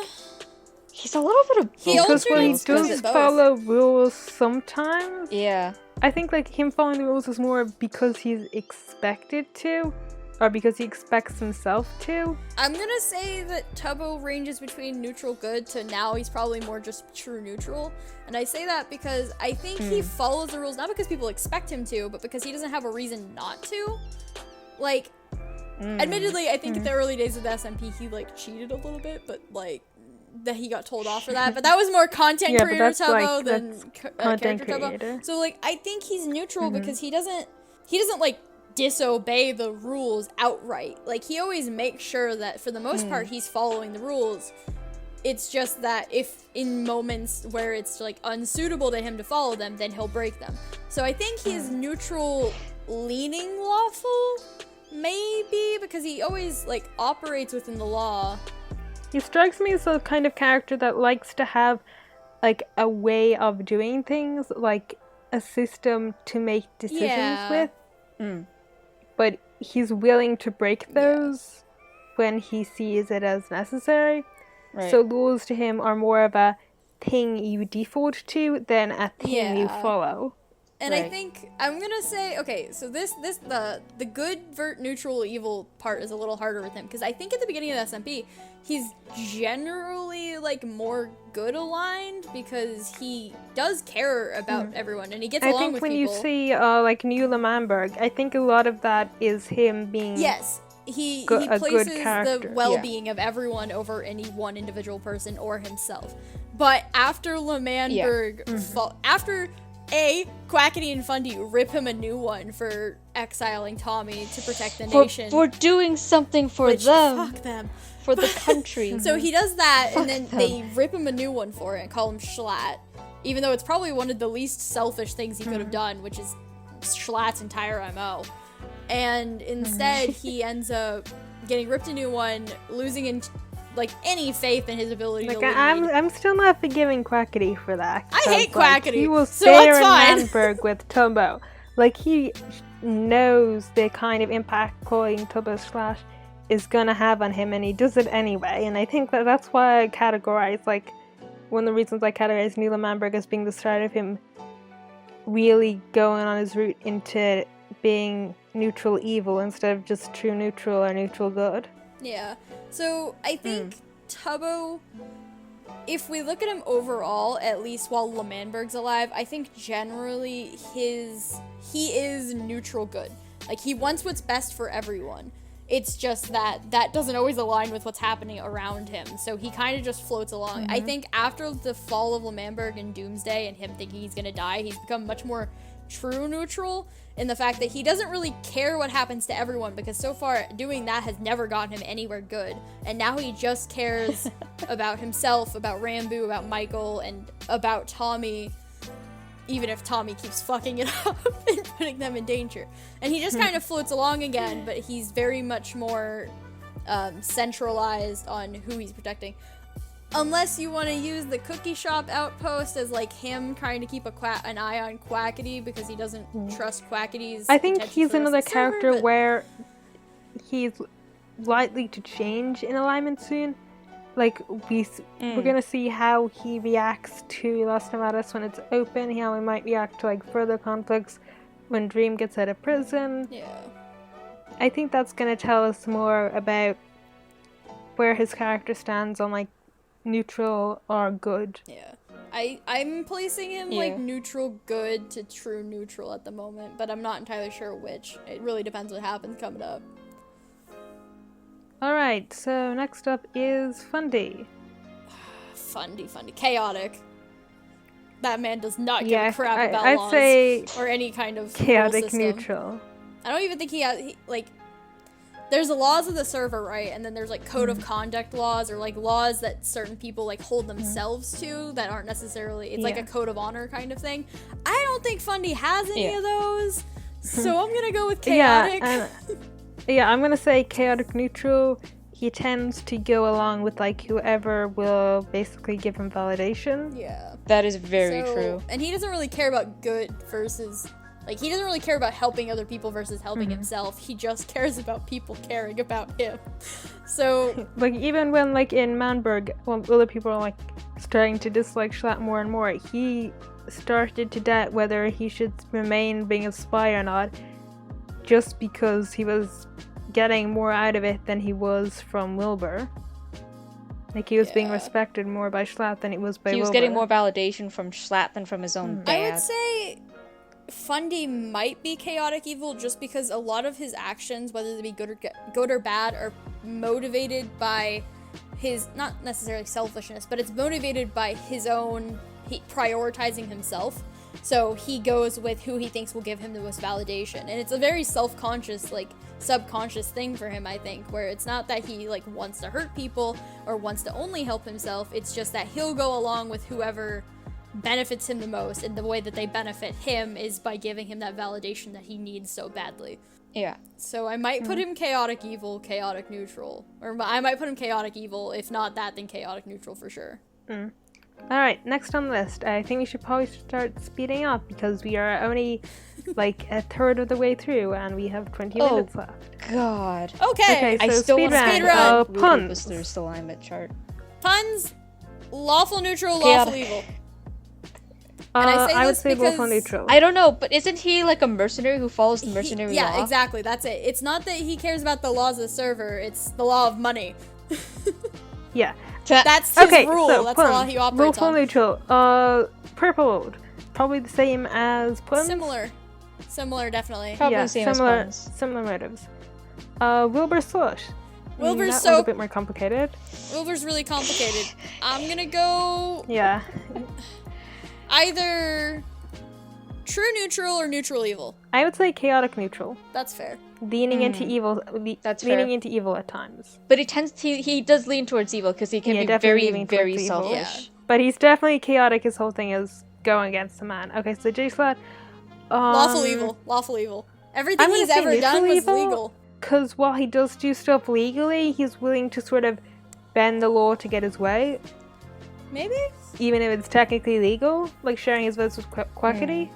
[SPEAKER 3] He's a little bit of
[SPEAKER 2] He
[SPEAKER 3] both,
[SPEAKER 1] Because when he
[SPEAKER 2] alternates between
[SPEAKER 1] does
[SPEAKER 2] both.
[SPEAKER 1] follow rules sometimes,
[SPEAKER 3] Yeah.
[SPEAKER 1] I think like him following the rules is more because he's expected to, or because he expects himself to.
[SPEAKER 2] I'm gonna say that Tubbo ranges between neutral good to now he's probably more just true neutral. And I say that because I think he follows the rules not because people expect him to, but because he doesn't have a reason not to. Like, admittedly, I think in the early days of the SMP he like cheated a little bit, but like that he got told off for that. But that was more content
[SPEAKER 1] Yeah, but
[SPEAKER 2] creator
[SPEAKER 1] that's,
[SPEAKER 2] Tubbo
[SPEAKER 1] like,
[SPEAKER 2] than
[SPEAKER 1] that's
[SPEAKER 2] character
[SPEAKER 1] content
[SPEAKER 2] Tubbo.
[SPEAKER 1] creator.
[SPEAKER 2] So like I think he's neutral because he doesn't like disobey the rules outright. Like he always makes sure that for the most part he's following the rules. It's just that if in moments where it's like unsuitable to him to follow them, then he'll break them. So I think he's neutral leaning lawful, maybe, because he always like operates within the law.
[SPEAKER 1] He strikes me as the kind of character that likes to have like a way of doing things, like a system to make decisions with. But he's willing to break those when he sees it as necessary.
[SPEAKER 3] Right.
[SPEAKER 1] So rules to him are more of a thing you default to than a thing you follow.
[SPEAKER 2] And I
[SPEAKER 3] Right.
[SPEAKER 2] think I'm gonna say, okay, so the good vert neutral evil part is a little harder with him because I think at the beginning of the SMP he's generally like more good aligned because he does care about everyone and he gets
[SPEAKER 1] I
[SPEAKER 2] along
[SPEAKER 1] think
[SPEAKER 2] with
[SPEAKER 1] when
[SPEAKER 2] people.
[SPEAKER 1] you see like Nuala Manberg, I think a lot of that is him being
[SPEAKER 2] Yes, he
[SPEAKER 1] a good
[SPEAKER 2] places the
[SPEAKER 1] character.
[SPEAKER 2] well-being of everyone over any one individual person or himself. But after Lamanberg, after Quackity and Fundy rip him a new one for exiling Tommy to protect the nation.
[SPEAKER 3] For doing something for
[SPEAKER 2] which,
[SPEAKER 3] them,
[SPEAKER 2] fuck them.
[SPEAKER 3] for the country.
[SPEAKER 2] So he does that, and then
[SPEAKER 3] them.
[SPEAKER 2] they rip him a new one for it and call him Schlatt. Even though it's probably one of the least selfish things he could have done, which is Schlatt's entire MO. And instead, he ends up getting ripped a new one, losing like any faith in his ability to lead.
[SPEAKER 1] I'm still not forgiving Quackity for that.
[SPEAKER 2] I hate
[SPEAKER 1] 'cause, like,
[SPEAKER 2] Quackity,
[SPEAKER 1] he will
[SPEAKER 2] so
[SPEAKER 1] stare
[SPEAKER 2] it's
[SPEAKER 1] in
[SPEAKER 2] fine.
[SPEAKER 1] Manberg with Tubbo. Like he knows the kind of impact calling Tubbo Slash is gonna have on him, and he does it anyway. And I think that's why I categorize, like, one of the reasons I categorize Nuala Manberg as being the start of him really going on his route into being neutral evil instead of just true neutral or neutral good.
[SPEAKER 2] Yeah. So I think Tubbo, if we look at him overall, at least while Lamanberg's alive, I think generally he is neutral good. Like he wants what's best for everyone. It's just that doesn't always align with what's happening around him. So he kind of just floats along. I think after the fall of Lamanberg and Doomsday and him thinking he's gonna die, he's become much more true neutral in the fact that he doesn't really care what happens to everyone because so far doing that has never gotten him anywhere good. And now he just cares about himself, about Rambo, about Michael, and about Tommy, even if Tommy keeps fucking it up and putting them in danger. And he just kind of floats along again, but he's very much more centralized on who he's protecting. Unless you want to use the cookie shop outpost as like him trying to keep an eye on Quackity because he doesn't trust Quackity's.
[SPEAKER 1] I think
[SPEAKER 2] intentions
[SPEAKER 1] he's
[SPEAKER 2] for the rest
[SPEAKER 1] another
[SPEAKER 2] of the server,
[SPEAKER 1] character
[SPEAKER 2] but-
[SPEAKER 1] where he's likely to change in alignment soon. Like we're gonna see how he reacts to Lost Nomadas when it's open, how he might react to like further conflicts when Dream gets out of prison.
[SPEAKER 2] Yeah.
[SPEAKER 1] I think that's gonna tell us more about where his character stands on like neutral or good.
[SPEAKER 2] Yeah. I'm placing him like neutral good to true neutral at the moment, but I'm not entirely sure which. It really depends what happens coming up.
[SPEAKER 1] Alright, so next up is Fundy.
[SPEAKER 2] Fundy. Chaotic. That man does not give a crap about
[SPEAKER 1] I'd
[SPEAKER 2] laws
[SPEAKER 1] say
[SPEAKER 2] or any kind of rule
[SPEAKER 1] chaotic
[SPEAKER 2] system.
[SPEAKER 1] neutral.
[SPEAKER 2] I don't even think he has, there's the laws of the server, right? And then there's like code of conduct laws, or like laws that certain people like hold themselves to that aren't necessarily, it's like a code of honor kind of thing. I don't think Fundy has any of those, so I'm gonna go with chaotic.
[SPEAKER 1] I'm gonna say chaotic neutral. He tends to go along with like whoever will basically give him validation.
[SPEAKER 2] Yeah,
[SPEAKER 3] that is very true.
[SPEAKER 2] And he doesn't really care about good versus, like, he doesn't really care about helping other people versus helping himself. He just cares about people caring about him. So,
[SPEAKER 1] like, even when, like, in Manberg, when other people are, like, starting to dislike Schlatt more and more, he started to doubt whether he should remain being a spy or not, just because he was getting more out of it than he was from Wilbur. Like, he was being respected more by Schlatt than he was by Wilbur.
[SPEAKER 3] He was getting more validation from Schlatt than from his own dad.
[SPEAKER 2] I would say Fundy might be chaotic evil just because a lot of his actions, whether they be good or bad, are motivated by his, not necessarily selfishness, but it's motivated by his own prioritizing himself. So he goes with who he thinks will give him the most validation. And it's a very self-conscious, like, subconscious thing for him, I think, where it's not that he, like, wants to hurt people or wants to only help himself. It's just that he'll go along with whoever benefits him the most, and the way that they benefit him is by giving him that validation that he needs so badly.
[SPEAKER 3] Yeah.
[SPEAKER 2] So I might put him chaotic evil, chaotic neutral. Or I might put him chaotic evil. If not that, then chaotic neutral for sure.
[SPEAKER 1] Alright, next on the list. I think we should probably start speeding up because we are only like a third of the way through and we have 20 minutes left.
[SPEAKER 3] God.
[SPEAKER 2] Okay.
[SPEAKER 1] So
[SPEAKER 3] I still
[SPEAKER 1] speed
[SPEAKER 3] want
[SPEAKER 1] round.
[SPEAKER 3] to
[SPEAKER 2] run.
[SPEAKER 1] Puns.
[SPEAKER 3] There's the alignment chart.
[SPEAKER 2] Puns, lawful neutral,
[SPEAKER 3] Chaotic.
[SPEAKER 2] lawful evil. And I say
[SPEAKER 1] I would
[SPEAKER 2] this
[SPEAKER 1] say
[SPEAKER 2] because
[SPEAKER 1] lawful neutral.
[SPEAKER 3] I don't know, but isn't he like a mercenary who follows the mercenary law?
[SPEAKER 2] Yeah, exactly. That's it. It's not that he cares about the laws of the server. It's the law of money.
[SPEAKER 1] Yeah.
[SPEAKER 2] That's his
[SPEAKER 1] Okay,
[SPEAKER 2] rule.
[SPEAKER 1] so
[SPEAKER 2] That's
[SPEAKER 1] puns.
[SPEAKER 2] the law he operates
[SPEAKER 1] Lawful
[SPEAKER 2] on.
[SPEAKER 1] neutral. Purple. Probably the same as puns.
[SPEAKER 2] Similar, definitely.
[SPEAKER 3] Probably same as puns.
[SPEAKER 1] Similar motives. Wilbur Slush.
[SPEAKER 2] Wilbur's
[SPEAKER 1] that
[SPEAKER 2] so
[SPEAKER 1] was a bit more complicated.
[SPEAKER 2] Wilbur's really complicated. I'm gonna go
[SPEAKER 1] Yeah.
[SPEAKER 2] either true neutral or neutral evil.
[SPEAKER 1] I would say chaotic neutral.
[SPEAKER 2] That's fair.
[SPEAKER 1] Leaning into evil.
[SPEAKER 3] That's
[SPEAKER 1] leaning
[SPEAKER 3] fair.
[SPEAKER 1] into evil at times.
[SPEAKER 3] But he does lean towards evil because he can be
[SPEAKER 1] definitely
[SPEAKER 3] very,
[SPEAKER 1] leaning
[SPEAKER 3] very
[SPEAKER 1] towards evil.
[SPEAKER 3] selfish.
[SPEAKER 2] Yeah.
[SPEAKER 1] But he's definitely chaotic. His whole thing is going against the man. Okay, so J Slat.
[SPEAKER 2] Lawful evil. Lawful evil. Everything
[SPEAKER 1] I'm gonna
[SPEAKER 2] he's
[SPEAKER 1] say
[SPEAKER 2] ever done was
[SPEAKER 1] neutral evil.
[SPEAKER 2] legal.
[SPEAKER 1] Because while he does do stuff legally, he's willing to sort of bend the law to get his way,
[SPEAKER 2] Maybe?
[SPEAKER 1] even if it's technically legal, like sharing his votes with Quackity.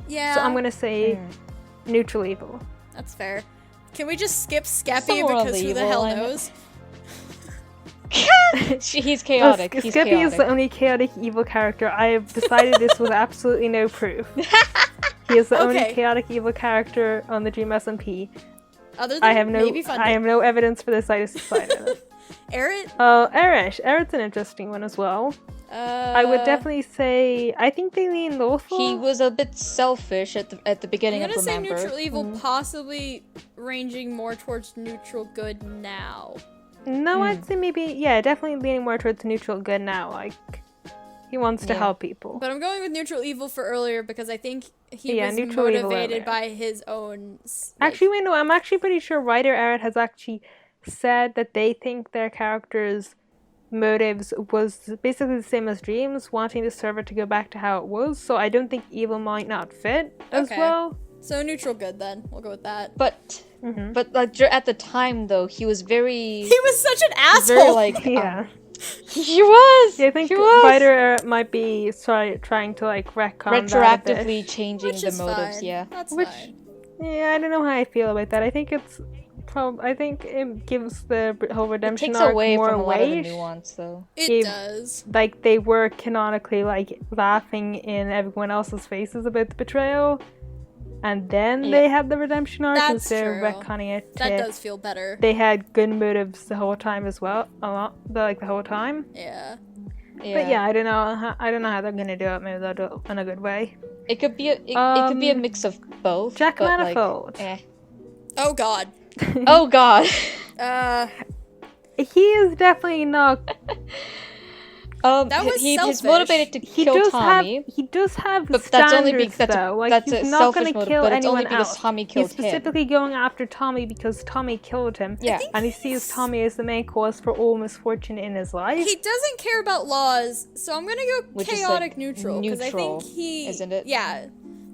[SPEAKER 2] Yeah.
[SPEAKER 1] So I'm gonna say neutral evil.
[SPEAKER 2] That's fair. Can we just skip Skeppy
[SPEAKER 3] Somewhere on
[SPEAKER 2] because
[SPEAKER 3] the
[SPEAKER 2] who the
[SPEAKER 3] evil
[SPEAKER 2] hell
[SPEAKER 3] line.
[SPEAKER 2] knows?
[SPEAKER 3] He's chaotic. He's
[SPEAKER 1] Skippy
[SPEAKER 3] chaotic.
[SPEAKER 1] is the only chaotic evil character. I have decided this with absolutely no proof. He is the only
[SPEAKER 2] Okay.
[SPEAKER 1] chaotic evil character on the Dream SMP.
[SPEAKER 2] Other than
[SPEAKER 1] I have
[SPEAKER 2] maybe Fundy.
[SPEAKER 1] I have no evidence for this. I just decided it.
[SPEAKER 2] Eret?
[SPEAKER 1] Erish. Eret's an interesting one as well. I would definitely say I think they lean lawful.
[SPEAKER 3] He was a bit selfish at the
[SPEAKER 2] I'm
[SPEAKER 3] beginning
[SPEAKER 2] gonna
[SPEAKER 3] of
[SPEAKER 2] say
[SPEAKER 3] Remember.
[SPEAKER 2] neutral evil, possibly ranging more towards neutral good now.
[SPEAKER 1] No, I'd say maybe definitely leaning more towards neutral good now. Like he wants to help people.
[SPEAKER 2] But I'm going with neutral evil for earlier because I think he was
[SPEAKER 1] neutral evil
[SPEAKER 2] motivated
[SPEAKER 1] earlier.
[SPEAKER 2] by his own.
[SPEAKER 1] Actually, wait, no, I'm actually pretty sure writer Eret has actually said that they think their characters' motives was basically the same as Dream's, wanting the server to go back to how it was. So I don't think evil might not fit as
[SPEAKER 2] Okay.
[SPEAKER 1] well.
[SPEAKER 2] So neutral good then. We'll go with that.
[SPEAKER 3] But like at the time though, he was very
[SPEAKER 2] He was such an asshole.
[SPEAKER 3] very like
[SPEAKER 1] Yeah.
[SPEAKER 3] he was.
[SPEAKER 1] I think
[SPEAKER 3] he was
[SPEAKER 1] writer Eret might be trying to like retcon that a bit.
[SPEAKER 3] retroactively changing
[SPEAKER 2] Which
[SPEAKER 3] the
[SPEAKER 2] is
[SPEAKER 3] motives.
[SPEAKER 2] fine.
[SPEAKER 3] Yeah.
[SPEAKER 2] That's
[SPEAKER 1] Which-
[SPEAKER 2] fine.
[SPEAKER 1] Yeah, I don't know how I feel about that. I think it's I think it gives the whole
[SPEAKER 3] It
[SPEAKER 1] redemption
[SPEAKER 3] takes
[SPEAKER 1] arc
[SPEAKER 3] away
[SPEAKER 1] more
[SPEAKER 3] from a lot of the
[SPEAKER 1] weight.
[SPEAKER 3] nuance though.
[SPEAKER 2] It
[SPEAKER 1] He-
[SPEAKER 2] does.
[SPEAKER 1] Like they were canonically like laughing in everyone else's faces about the betrayal, and then they had the redemption arc
[SPEAKER 2] That's
[SPEAKER 1] instead of
[SPEAKER 2] true.
[SPEAKER 1] retconning it.
[SPEAKER 2] That
[SPEAKER 1] to-
[SPEAKER 2] does feel better.
[SPEAKER 1] They had good motives the whole time as well. The whole time.
[SPEAKER 2] Yeah.
[SPEAKER 1] But yeah, I don't know. I don't know how they're gonna do it. Maybe they'll do it in a good way.
[SPEAKER 3] It could be it could be a mix of both.
[SPEAKER 1] Jack
[SPEAKER 3] but,
[SPEAKER 1] Manifold.
[SPEAKER 3] Like,
[SPEAKER 2] Oh god.
[SPEAKER 3] Oh god.
[SPEAKER 1] He is definitely not.
[SPEAKER 2] That was
[SPEAKER 3] he's
[SPEAKER 2] selfish.
[SPEAKER 3] motivated to kill Tommy.
[SPEAKER 1] He does have
[SPEAKER 3] But
[SPEAKER 1] standards,
[SPEAKER 3] that's only because
[SPEAKER 1] though. Like,
[SPEAKER 3] that's
[SPEAKER 1] he's
[SPEAKER 3] a
[SPEAKER 1] not
[SPEAKER 3] selfish
[SPEAKER 1] going to
[SPEAKER 3] motive,
[SPEAKER 1] kill
[SPEAKER 3] but it's only
[SPEAKER 1] anyone
[SPEAKER 3] because
[SPEAKER 1] else.
[SPEAKER 3] Tommy killed
[SPEAKER 1] He's
[SPEAKER 3] him.
[SPEAKER 1] specifically going after Tommy because Tommy killed him.
[SPEAKER 3] Yeah.
[SPEAKER 1] And he sees Tommy as the main cause for all misfortune in his life.
[SPEAKER 2] He doesn't care about laws, so I'm gonna go
[SPEAKER 3] Which is,
[SPEAKER 2] chaotic
[SPEAKER 3] like,
[SPEAKER 2] neutral because I
[SPEAKER 3] neutral,
[SPEAKER 2] think he,
[SPEAKER 3] isn't it?
[SPEAKER 2] Yeah,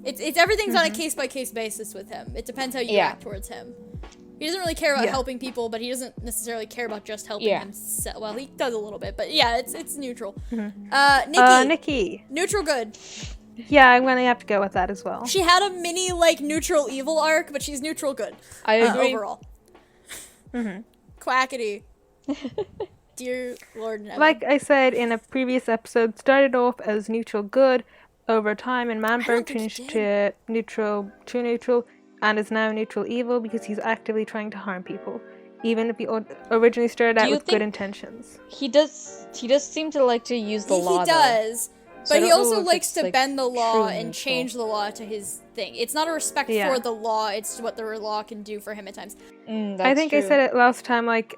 [SPEAKER 2] it's everything's on a case by case basis with him. It depends how you act towards him. He doesn't really care about helping people, but he doesn't necessarily care about just helping himself. Well, he does a little bit, but yeah, it's neutral.
[SPEAKER 1] Nikki.
[SPEAKER 2] Neutral good.
[SPEAKER 1] Yeah, I'm gonna have to go with that as well.
[SPEAKER 2] She had a mini like neutral evil arc, but she's neutral good.
[SPEAKER 3] I agree.
[SPEAKER 2] Overall. Quackity. Dear Lord and Evan.
[SPEAKER 1] Like I said in a previous episode, started off as neutral good, over time in Manberg changed to neutral, true neutral, and is now neutral evil because he's actively trying to harm people, even if he originally started out with good intentions.
[SPEAKER 3] He does seem to like to use the law.
[SPEAKER 2] He does.
[SPEAKER 3] So
[SPEAKER 2] But he also
[SPEAKER 3] know if
[SPEAKER 2] likes
[SPEAKER 3] it's,
[SPEAKER 2] to
[SPEAKER 3] like,
[SPEAKER 2] bend the law
[SPEAKER 3] true
[SPEAKER 2] and
[SPEAKER 3] neutral.
[SPEAKER 2] change the law to his thing. It's not a respect for the law, it's what the law can do for him at times.
[SPEAKER 1] I think I said it last time, like,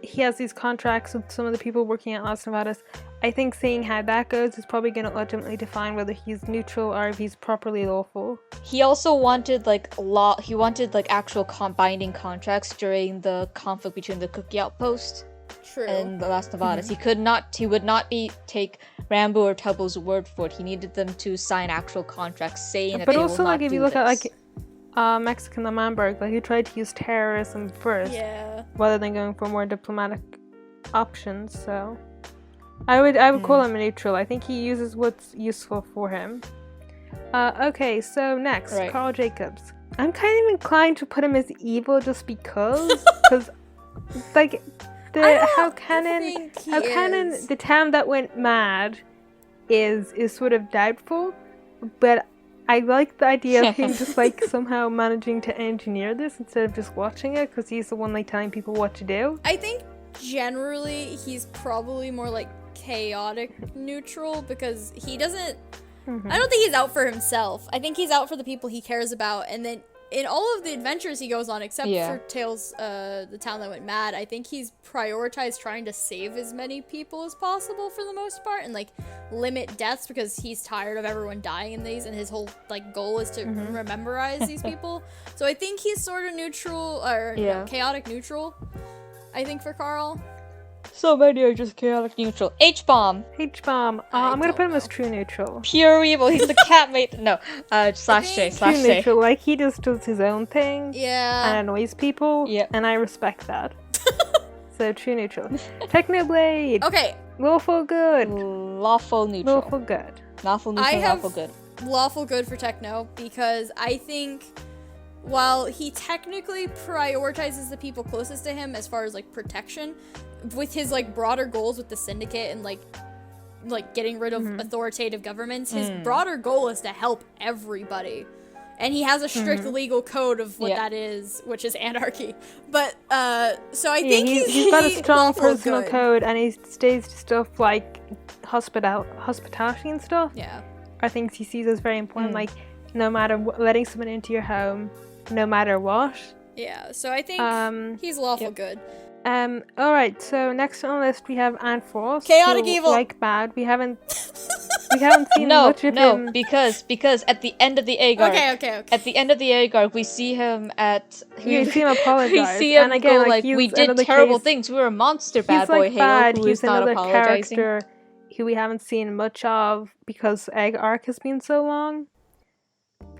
[SPEAKER 1] he has these contracts with some of the people working at Las Nevadas. I think seeing how that goes is probably going to ultimately define whether he's neutral or if he's properly lawful.
[SPEAKER 3] He also wanted actual binding contracts during the conflict between the Cookie Outpost and the Las Nevadas. He would not take Rambo or Tubbo's word for it. He needed them to sign actual contracts saying that they will not do this. But also,
[SPEAKER 1] like, if you look at, like, Mexican and Manberg, like, he tried to use terrorism first rather than going for more diplomatic options, so I would call him a neutral. I think he uses what's useful for him. Okay, so next, Carl Jacobs. I'm kind of inclined to put him as evil just because like the town that went mad is sort of doubtful, but I like the idea of him just like somehow managing to engineer this instead of just watching it, because he's the one like telling people what to do.
[SPEAKER 2] I think generally he's probably more like chaotic neutral because he doesn't I don't think he's out for himself. I think he's out for the people he cares about, and then in all of the adventures he goes on, except for Tails, the town that went mad, I think he's prioritized trying to save as many people as possible for the most part, and like limit deaths because he's tired of everyone dying in these, and his whole like goal is to memorize these people. So I think he's sort of neutral, or no, chaotic neutral, I think, for Carl.
[SPEAKER 3] So many are just chaotic neutral. H-bomb.
[SPEAKER 1] I'm gonna put him as true neutral.
[SPEAKER 3] Pure evil. He's the catmate. No. /J.
[SPEAKER 1] True neutral. Like, he just does his own thing.
[SPEAKER 2] Yeah.
[SPEAKER 1] And annoys people.
[SPEAKER 3] Yep.
[SPEAKER 1] And I respect that. So true neutral. Technoblade.
[SPEAKER 2] Okay.
[SPEAKER 1] Lawful good.
[SPEAKER 3] Lawful neutral.
[SPEAKER 1] Lawful good.
[SPEAKER 3] Lawful neutral. Lawful good.
[SPEAKER 2] Lawful good for Techno because I think while he technically prioritizes the people closest to him as far as like protection, with his like broader goals with the syndicate and like getting rid of authoritative governments, his broader goal is to help everybody, and he has a strict legal code of what that is, which is anarchy. But so I think
[SPEAKER 1] he's got a strong personal code, and he stays to stuff like hospitality and stuff. Are things he sees as very important, like no matter letting someone into your home, no matter what.
[SPEAKER 2] So I think he's lawful good.
[SPEAKER 1] Alright, so next on the list we have Anfrost.
[SPEAKER 2] Chaotic evil.
[SPEAKER 1] Like bad. We haven't seen much of him.
[SPEAKER 3] because at the end of the egg arc.
[SPEAKER 2] Okay.
[SPEAKER 3] At the end of the egg arc, we see him
[SPEAKER 1] We see him apologize.
[SPEAKER 3] We see him
[SPEAKER 1] and again,
[SPEAKER 3] go like, we did terrible things. We were a monster, bad boy Halo, who is not apologizing.
[SPEAKER 1] Character who we haven't seen much of because egg arc has been so long.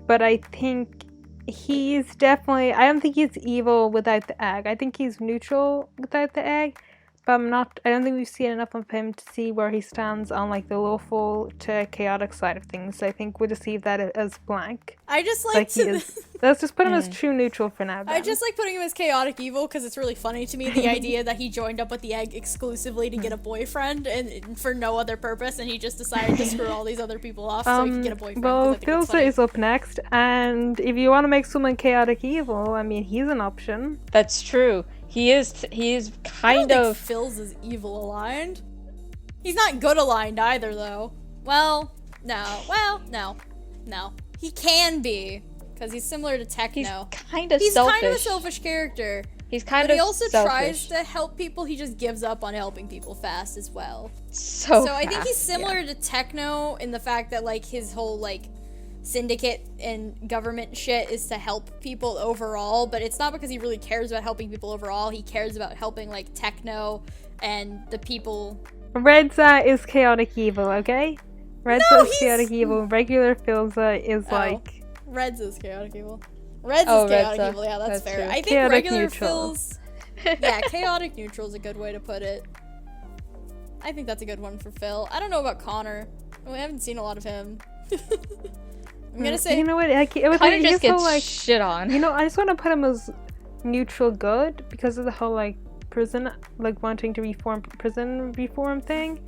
[SPEAKER 1] But I think he's definitely, I don't think he's evil without the egg. I think he's neutral without the egg, but I don't think we've seen enough of him to see where he stands on like the lawful to chaotic side of things. So I think we'll just leave that as blank.
[SPEAKER 2] I just like to...
[SPEAKER 1] Let's just put him as true neutral for now. Then.
[SPEAKER 2] I just like putting him as chaotic evil because it's really funny to me, the idea that he joined up with the egg exclusively to get a boyfriend and for no other purpose, and he just decided to screw all these other people off so he could get a boyfriend.
[SPEAKER 1] Well, Filza is up next, and if you want to make someone chaotic evil, I mean, he's an option.
[SPEAKER 3] That's true. He is kind of...
[SPEAKER 2] Phil's is evil aligned. He's not good aligned either, though. Well, no. He can be, because he's similar to Techno.
[SPEAKER 3] He's kind of selfish.
[SPEAKER 2] Kind of a selfish character.
[SPEAKER 3] He's kind
[SPEAKER 2] But
[SPEAKER 3] of
[SPEAKER 2] he also
[SPEAKER 3] selfish.
[SPEAKER 2] tries to help people, he just gives up on helping people fast as well.
[SPEAKER 3] So
[SPEAKER 2] I think he's
[SPEAKER 3] fast,
[SPEAKER 2] similar
[SPEAKER 3] yeah.
[SPEAKER 2] to Techno in the fact that, like, his whole, like, syndicate and government shit is to help people overall, but it's not because he really cares about helping people overall. He cares about helping, like, Techno and the people.
[SPEAKER 1] Redza is chaotic evil, okay? Redza
[SPEAKER 2] No,
[SPEAKER 1] is chaotic evil. Regular Filza is like
[SPEAKER 2] Reds is chaotic evil. Reds
[SPEAKER 3] Oh,
[SPEAKER 2] is chaotic
[SPEAKER 3] Redza.
[SPEAKER 2] evil, yeah, that's fair.
[SPEAKER 3] True.
[SPEAKER 2] I think
[SPEAKER 1] Chaotic
[SPEAKER 2] regular
[SPEAKER 1] neutral.
[SPEAKER 2] Phil's... Yeah, chaotic neutral is a good way to put it. I think that's a good one for Phil. I don't know about Connor. We haven't seen a lot of him. I'm gonna say...
[SPEAKER 1] You know what?
[SPEAKER 3] Connor just gets
[SPEAKER 1] like,
[SPEAKER 3] shit on.
[SPEAKER 1] you know, I just want to put him as neutral good because of the whole like prison, like wanting to reform prison reform thing.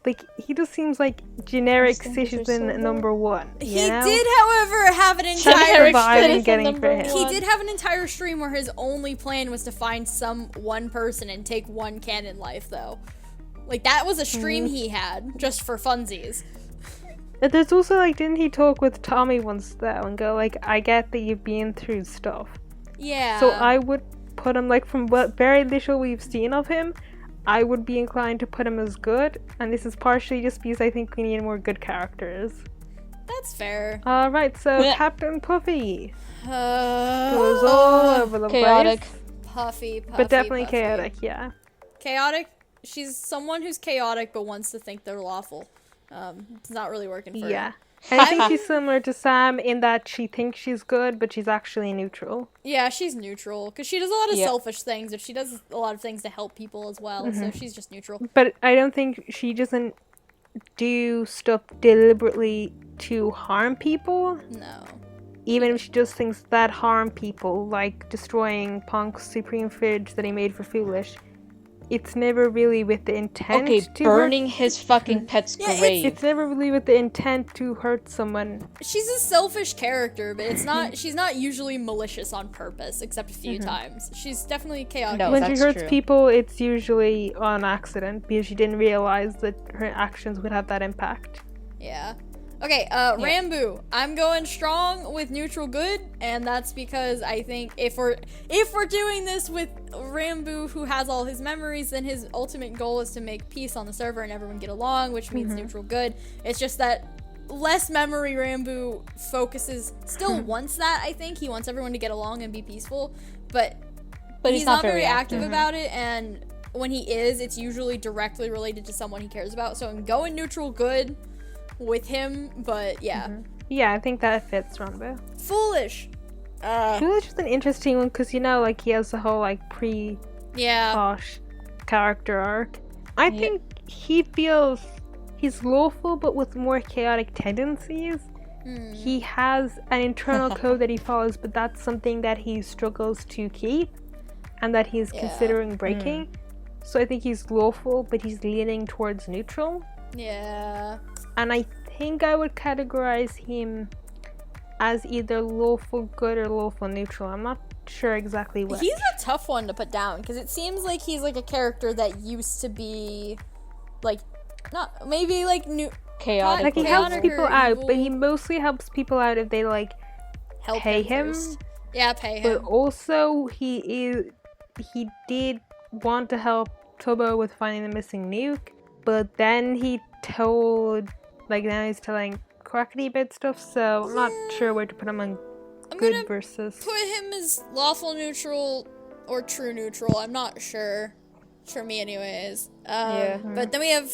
[SPEAKER 1] Like he just seems like generic
[SPEAKER 3] Standards are
[SPEAKER 1] citizen
[SPEAKER 3] so low.
[SPEAKER 1] number one.
[SPEAKER 2] He
[SPEAKER 1] You know?
[SPEAKER 2] did, however, have an entire...
[SPEAKER 3] Generic
[SPEAKER 1] surviving
[SPEAKER 3] citizen
[SPEAKER 1] getting
[SPEAKER 3] number
[SPEAKER 1] for him.
[SPEAKER 2] He
[SPEAKER 3] one.
[SPEAKER 2] did have an entire stream where his only plan was to find some one person and take one canon life, though. Like, that was a stream he had, just for funsies.
[SPEAKER 1] There's also like, didn't he talk with Tommy once though and go like, I get that you've been through stuff.
[SPEAKER 2] Yeah.
[SPEAKER 1] So I would put him like from what very little we've seen of him, I would be inclined to put him as good, and this is partially just because I think we need more good characters.
[SPEAKER 2] That's fair.
[SPEAKER 1] Alright, so
[SPEAKER 3] Yeah.
[SPEAKER 1] Captain Puffy goes
[SPEAKER 2] Uh,
[SPEAKER 1] all over the
[SPEAKER 3] chaotic.
[SPEAKER 1] place.
[SPEAKER 2] Puffy,
[SPEAKER 1] But definitely
[SPEAKER 2] Puffy.
[SPEAKER 1] chaotic, yeah.
[SPEAKER 2] Chaotic. She's someone who's chaotic but wants to think they're lawful. It's not really working for
[SPEAKER 1] Yeah.
[SPEAKER 2] her.
[SPEAKER 1] And I think she's similar to Sam in that she thinks she's good, but she's actually neutral.
[SPEAKER 2] Yeah, she's neutral because she does a lot of
[SPEAKER 3] Yeah.
[SPEAKER 2] selfish things, but she does a lot of things to help people as well. So she's just neutral.
[SPEAKER 1] But I don't think she doesn't do stuff deliberately to harm people,
[SPEAKER 2] No.
[SPEAKER 1] even if she does things that harm people, like destroying Punk's Supreme Fridge that he made for Foolish. It's never really with the intent
[SPEAKER 3] Okay,
[SPEAKER 1] to
[SPEAKER 3] burning his fucking pet's
[SPEAKER 2] Yeah,
[SPEAKER 3] grave.
[SPEAKER 1] It's never really with the intent to hurt someone.
[SPEAKER 2] She's a selfish character, but it's not. She's not usually malicious on purpose, except a few times. She's definitely chaotic.
[SPEAKER 3] No,
[SPEAKER 1] When she
[SPEAKER 3] that's
[SPEAKER 1] hurts
[SPEAKER 3] true.
[SPEAKER 1] people, it's usually on accident because she didn't realize that her actions would have that impact.
[SPEAKER 2] Yeah. Okay, Rambo. I'm going strong with neutral good, and that's because I think if we're doing this with Rambo, who has all his memories, then his ultimate goal is to make peace on the server and everyone get along, which means neutral good. It's just that less memory Rambo focuses, still wants that, I think. He wants everyone to get along and be peaceful, but he's not very active about it, and when he is, it's usually directly related to someone he cares about, so I'm going neutral good with him, but yeah.
[SPEAKER 1] Yeah, I think that fits Runbo.
[SPEAKER 2] Foolish.
[SPEAKER 1] Foolish is an interesting one because, you know, like he has the whole like
[SPEAKER 2] Yeah.
[SPEAKER 1] pre-Posh character arc. I think he feels he's lawful but with more chaotic tendencies. He has an internal code that he follows, but that's something that he struggles to keep and that he's considering breaking. So I think he's lawful, but he's leaning towards neutral.
[SPEAKER 2] Yeah.
[SPEAKER 1] And I think I would categorize him as either lawful good or lawful neutral. I'm not sure exactly what.
[SPEAKER 2] He's a tough one to put down because it seems like he's like a character that used to be like not maybe like new
[SPEAKER 3] Chaotic.
[SPEAKER 1] Like he
[SPEAKER 2] chaotic
[SPEAKER 1] helps people
[SPEAKER 2] or
[SPEAKER 1] out, but
[SPEAKER 2] evil.
[SPEAKER 1] he mostly helps people out if they like
[SPEAKER 2] help
[SPEAKER 1] pay him.
[SPEAKER 2] first. Yeah, pay
[SPEAKER 1] But
[SPEAKER 2] him.
[SPEAKER 1] also he did want to help Tobo with finding the missing nuke, but then he told now he's telling Crackety about stuff, so I'm not sure where to put him on
[SPEAKER 2] I'm
[SPEAKER 1] good
[SPEAKER 2] gonna
[SPEAKER 1] versus.
[SPEAKER 2] put him as lawful neutral or true neutral. I'm not sure. For me, anyways. But then we have.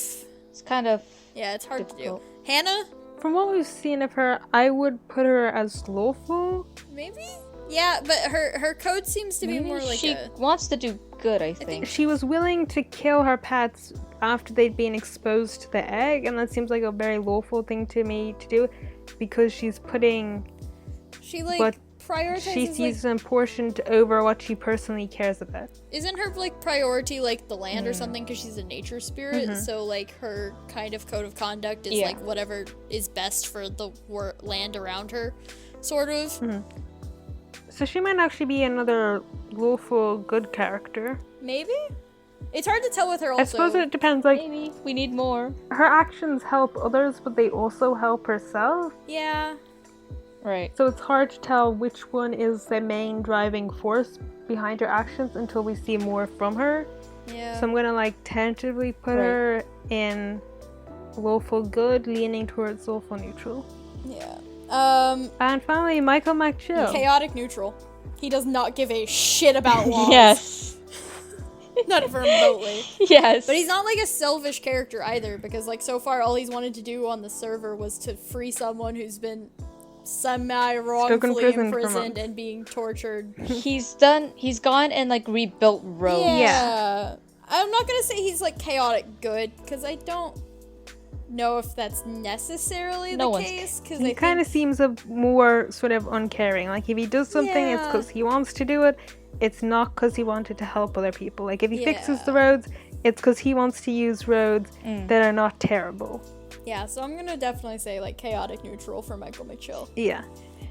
[SPEAKER 3] It's kind of
[SPEAKER 2] Yeah, it's hard
[SPEAKER 3] difficult.
[SPEAKER 2] to do. Hannah,
[SPEAKER 1] From what we've seen of her, I would put her as lawful.
[SPEAKER 2] maybe. Yeah, but her code seems to be
[SPEAKER 3] maybe
[SPEAKER 2] more like
[SPEAKER 3] she
[SPEAKER 2] a.
[SPEAKER 3] wants to do good, I think.
[SPEAKER 1] She was willing to kill her pets after they'd been exposed to the egg, and that seems like a very lawful thing to me to do, because she's putting
[SPEAKER 2] She like
[SPEAKER 1] what
[SPEAKER 2] prioritizes
[SPEAKER 1] she
[SPEAKER 2] like.
[SPEAKER 1] sees important over what she personally cares about.
[SPEAKER 2] Isn't her like priority like the land or something because she's a nature spirit? So like her kind of code of conduct is like whatever is best for the land around her, sort of.
[SPEAKER 1] So she might actually be another lawful good character.
[SPEAKER 2] Maybe. It's hard to tell with her also.
[SPEAKER 1] I suppose it depends, like,
[SPEAKER 3] Maybe we need more.
[SPEAKER 1] her actions help others, but they also help herself.
[SPEAKER 2] Yeah.
[SPEAKER 3] Right.
[SPEAKER 1] So it's hard to tell which one is the main driving force behind her actions until we see more from her.
[SPEAKER 2] Yeah.
[SPEAKER 1] So I'm gonna like tentatively put
[SPEAKER 3] Right.
[SPEAKER 1] her in lawful good, leaning towards lawful neutral.
[SPEAKER 2] Yeah.
[SPEAKER 1] And finally, Michael McChill.
[SPEAKER 2] Chaotic neutral. He does not give a shit about laws.
[SPEAKER 3] Yes.
[SPEAKER 2] Not even remotely.
[SPEAKER 3] Yes.
[SPEAKER 2] But he's not like a selfish character either, because like so far all he's wanted to do on the server was to free someone who's been semi-wrongfully
[SPEAKER 1] prison for
[SPEAKER 2] imprisoned
[SPEAKER 1] months.
[SPEAKER 2] and being tortured.
[SPEAKER 3] He's gone and like rebuilt roads.
[SPEAKER 2] Yeah. I'm not gonna say he's like chaotic good, because I don't know if that's necessarily
[SPEAKER 3] No
[SPEAKER 2] the
[SPEAKER 3] one's
[SPEAKER 2] case. Because
[SPEAKER 1] He kind of seems a more sort of uncaring. Like if he does something, it's
[SPEAKER 2] Yeah.
[SPEAKER 1] because he wants to do it. It's not because he wanted to help other people. Like if he fixes the
[SPEAKER 2] Yeah.
[SPEAKER 1] roads, it's because he wants to use roads that are not terrible.
[SPEAKER 2] Yeah, so I'm gonna definitely say like chaotic neutral for Michael McChill.
[SPEAKER 1] Yeah.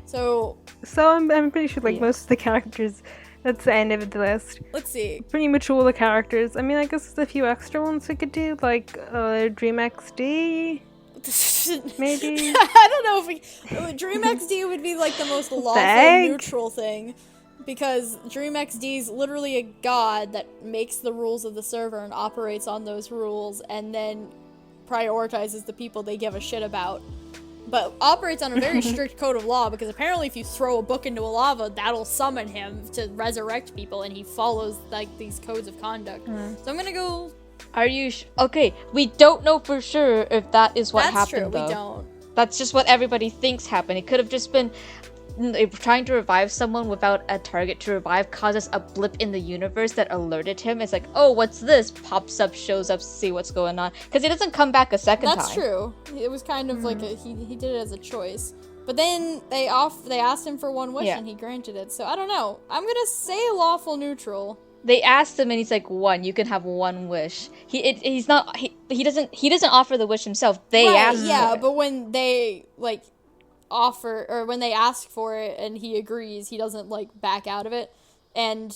[SPEAKER 2] So
[SPEAKER 1] So I'm pretty sure like
[SPEAKER 3] Yeah.
[SPEAKER 1] most of the characters, that's the end of the list.
[SPEAKER 2] let's see.
[SPEAKER 1] Pretty much all the characters. I mean, I guess there's a few extra ones we could do, like Dream XD, maybe.
[SPEAKER 2] I don't know if we Dream XD would be like the most lawful
[SPEAKER 1] egg?
[SPEAKER 2] neutral thing, because Dream XD is literally a god that makes the rules of the server and operates on those rules, and then prioritizes the people they give a shit about, but operates on a very strict code of law, because apparently if you throw a book into a lava, that'll summon him to resurrect people, and he follows like these codes of conduct. So I'm gonna go.
[SPEAKER 3] Are you okay? We don't know for sure if that is what
[SPEAKER 2] That's
[SPEAKER 3] happened.
[SPEAKER 2] true.
[SPEAKER 3] Though.
[SPEAKER 2] We don't.
[SPEAKER 3] That's just what everybody thinks happened. It could have just been trying to revive someone without a target to revive causes a blip in the universe that alerted him. It's like, oh, what's this? Pops up, shows up, see what's going on. Because he doesn't come back a second time.
[SPEAKER 2] That's true. It was kind of like he did it as a choice. But then they asked him for one wish
[SPEAKER 3] Yeah.
[SPEAKER 2] and he granted it. So I don't know. I'm gonna say lawful neutral.
[SPEAKER 3] They asked him and he's like, one. You can have one wish. He doesn't offer the wish himself. They
[SPEAKER 2] Right,
[SPEAKER 3] asked
[SPEAKER 2] yeah,
[SPEAKER 3] for it.
[SPEAKER 2] but when they like offer, or when they ask for it and he agrees, he doesn't like back out of it. And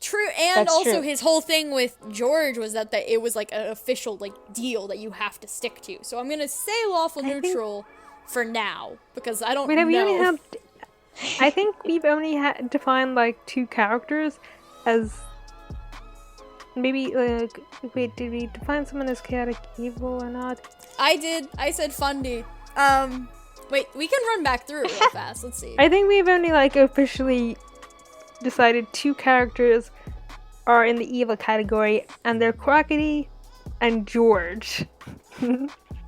[SPEAKER 2] true, and
[SPEAKER 3] That's
[SPEAKER 2] also
[SPEAKER 3] true.
[SPEAKER 2] his whole thing with George was that it was like an official like deal that you have to stick to. So I'm gonna say lawful neutral for now, because I don't
[SPEAKER 1] Wait, have we only
[SPEAKER 2] know.
[SPEAKER 1] had? I think we've only defined like two characters as maybe like. Wait, did we define someone as chaotic evil or not?
[SPEAKER 2] I did. I said Fundy. Wait, we can run back through it real fast. Let's see.
[SPEAKER 1] I think we've only like officially decided two characters are in the evil category, and they're Quackity and George.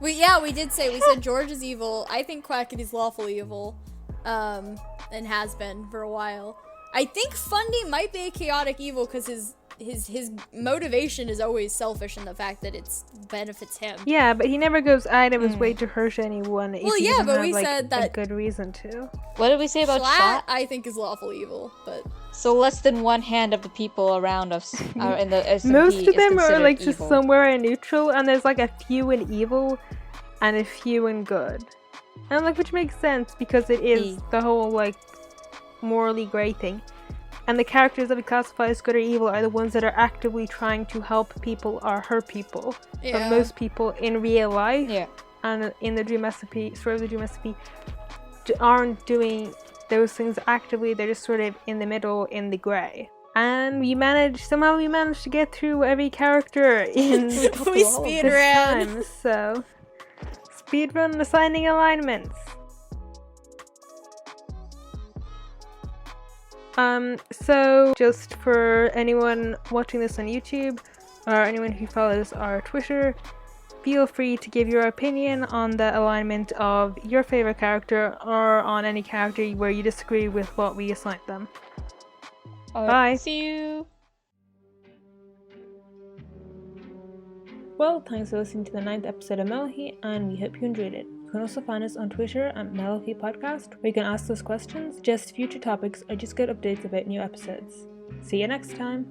[SPEAKER 2] We did say, we said George is evil. I think Quackity's lawful evil, and has been for a while. I think Fundy might be a chaotic evil because his motivation is always selfish in the fact that it benefits him.
[SPEAKER 1] Yeah, but he never goes out of his way to hurt anyone. If
[SPEAKER 2] Well,
[SPEAKER 1] he
[SPEAKER 2] yeah,
[SPEAKER 1] doesn't
[SPEAKER 2] but
[SPEAKER 1] have,
[SPEAKER 2] we
[SPEAKER 1] like,
[SPEAKER 2] said
[SPEAKER 1] a
[SPEAKER 2] that-
[SPEAKER 1] good reason to.
[SPEAKER 3] What did we say about
[SPEAKER 2] Schlatt,
[SPEAKER 3] Schlatt?
[SPEAKER 2] I think, is lawful evil, but
[SPEAKER 3] So less than one hand of the people around us are in the SMP
[SPEAKER 1] Most of
[SPEAKER 3] is
[SPEAKER 1] them are
[SPEAKER 3] considered
[SPEAKER 1] like just
[SPEAKER 3] evil.
[SPEAKER 1] somewhere in neutral, and there's like a few in evil and a few in good. And like, which makes sense because it is the whole like morally grey thing. And the characters that we classify as good or evil are the ones that are actively trying to help people or hurt people.
[SPEAKER 2] yeah.
[SPEAKER 1] But most people in real life
[SPEAKER 3] Yeah.
[SPEAKER 1] and in the Dream SMP, story of the Dream SMP, aren't doing those things actively. They're just sort of in the middle, in the grey. And we managed to get through every character in
[SPEAKER 2] we speed
[SPEAKER 1] this
[SPEAKER 2] ran.
[SPEAKER 1] time. So, speedrun assigning alignments. So just for anyone watching this on YouTube or anyone who follows our Twitter, feel free to give your opinion on the alignment of your favorite character or on any character where you disagree with what we assigned them. Bye.
[SPEAKER 3] See you.
[SPEAKER 1] Well, thanks for listening to the 9th episode of Mellohi, and we hope you enjoyed it. You can also find us on Twitter at Mellohi Podcast, where you can ask us questions, suggest future topics, or just get updates about new episodes. See you next time!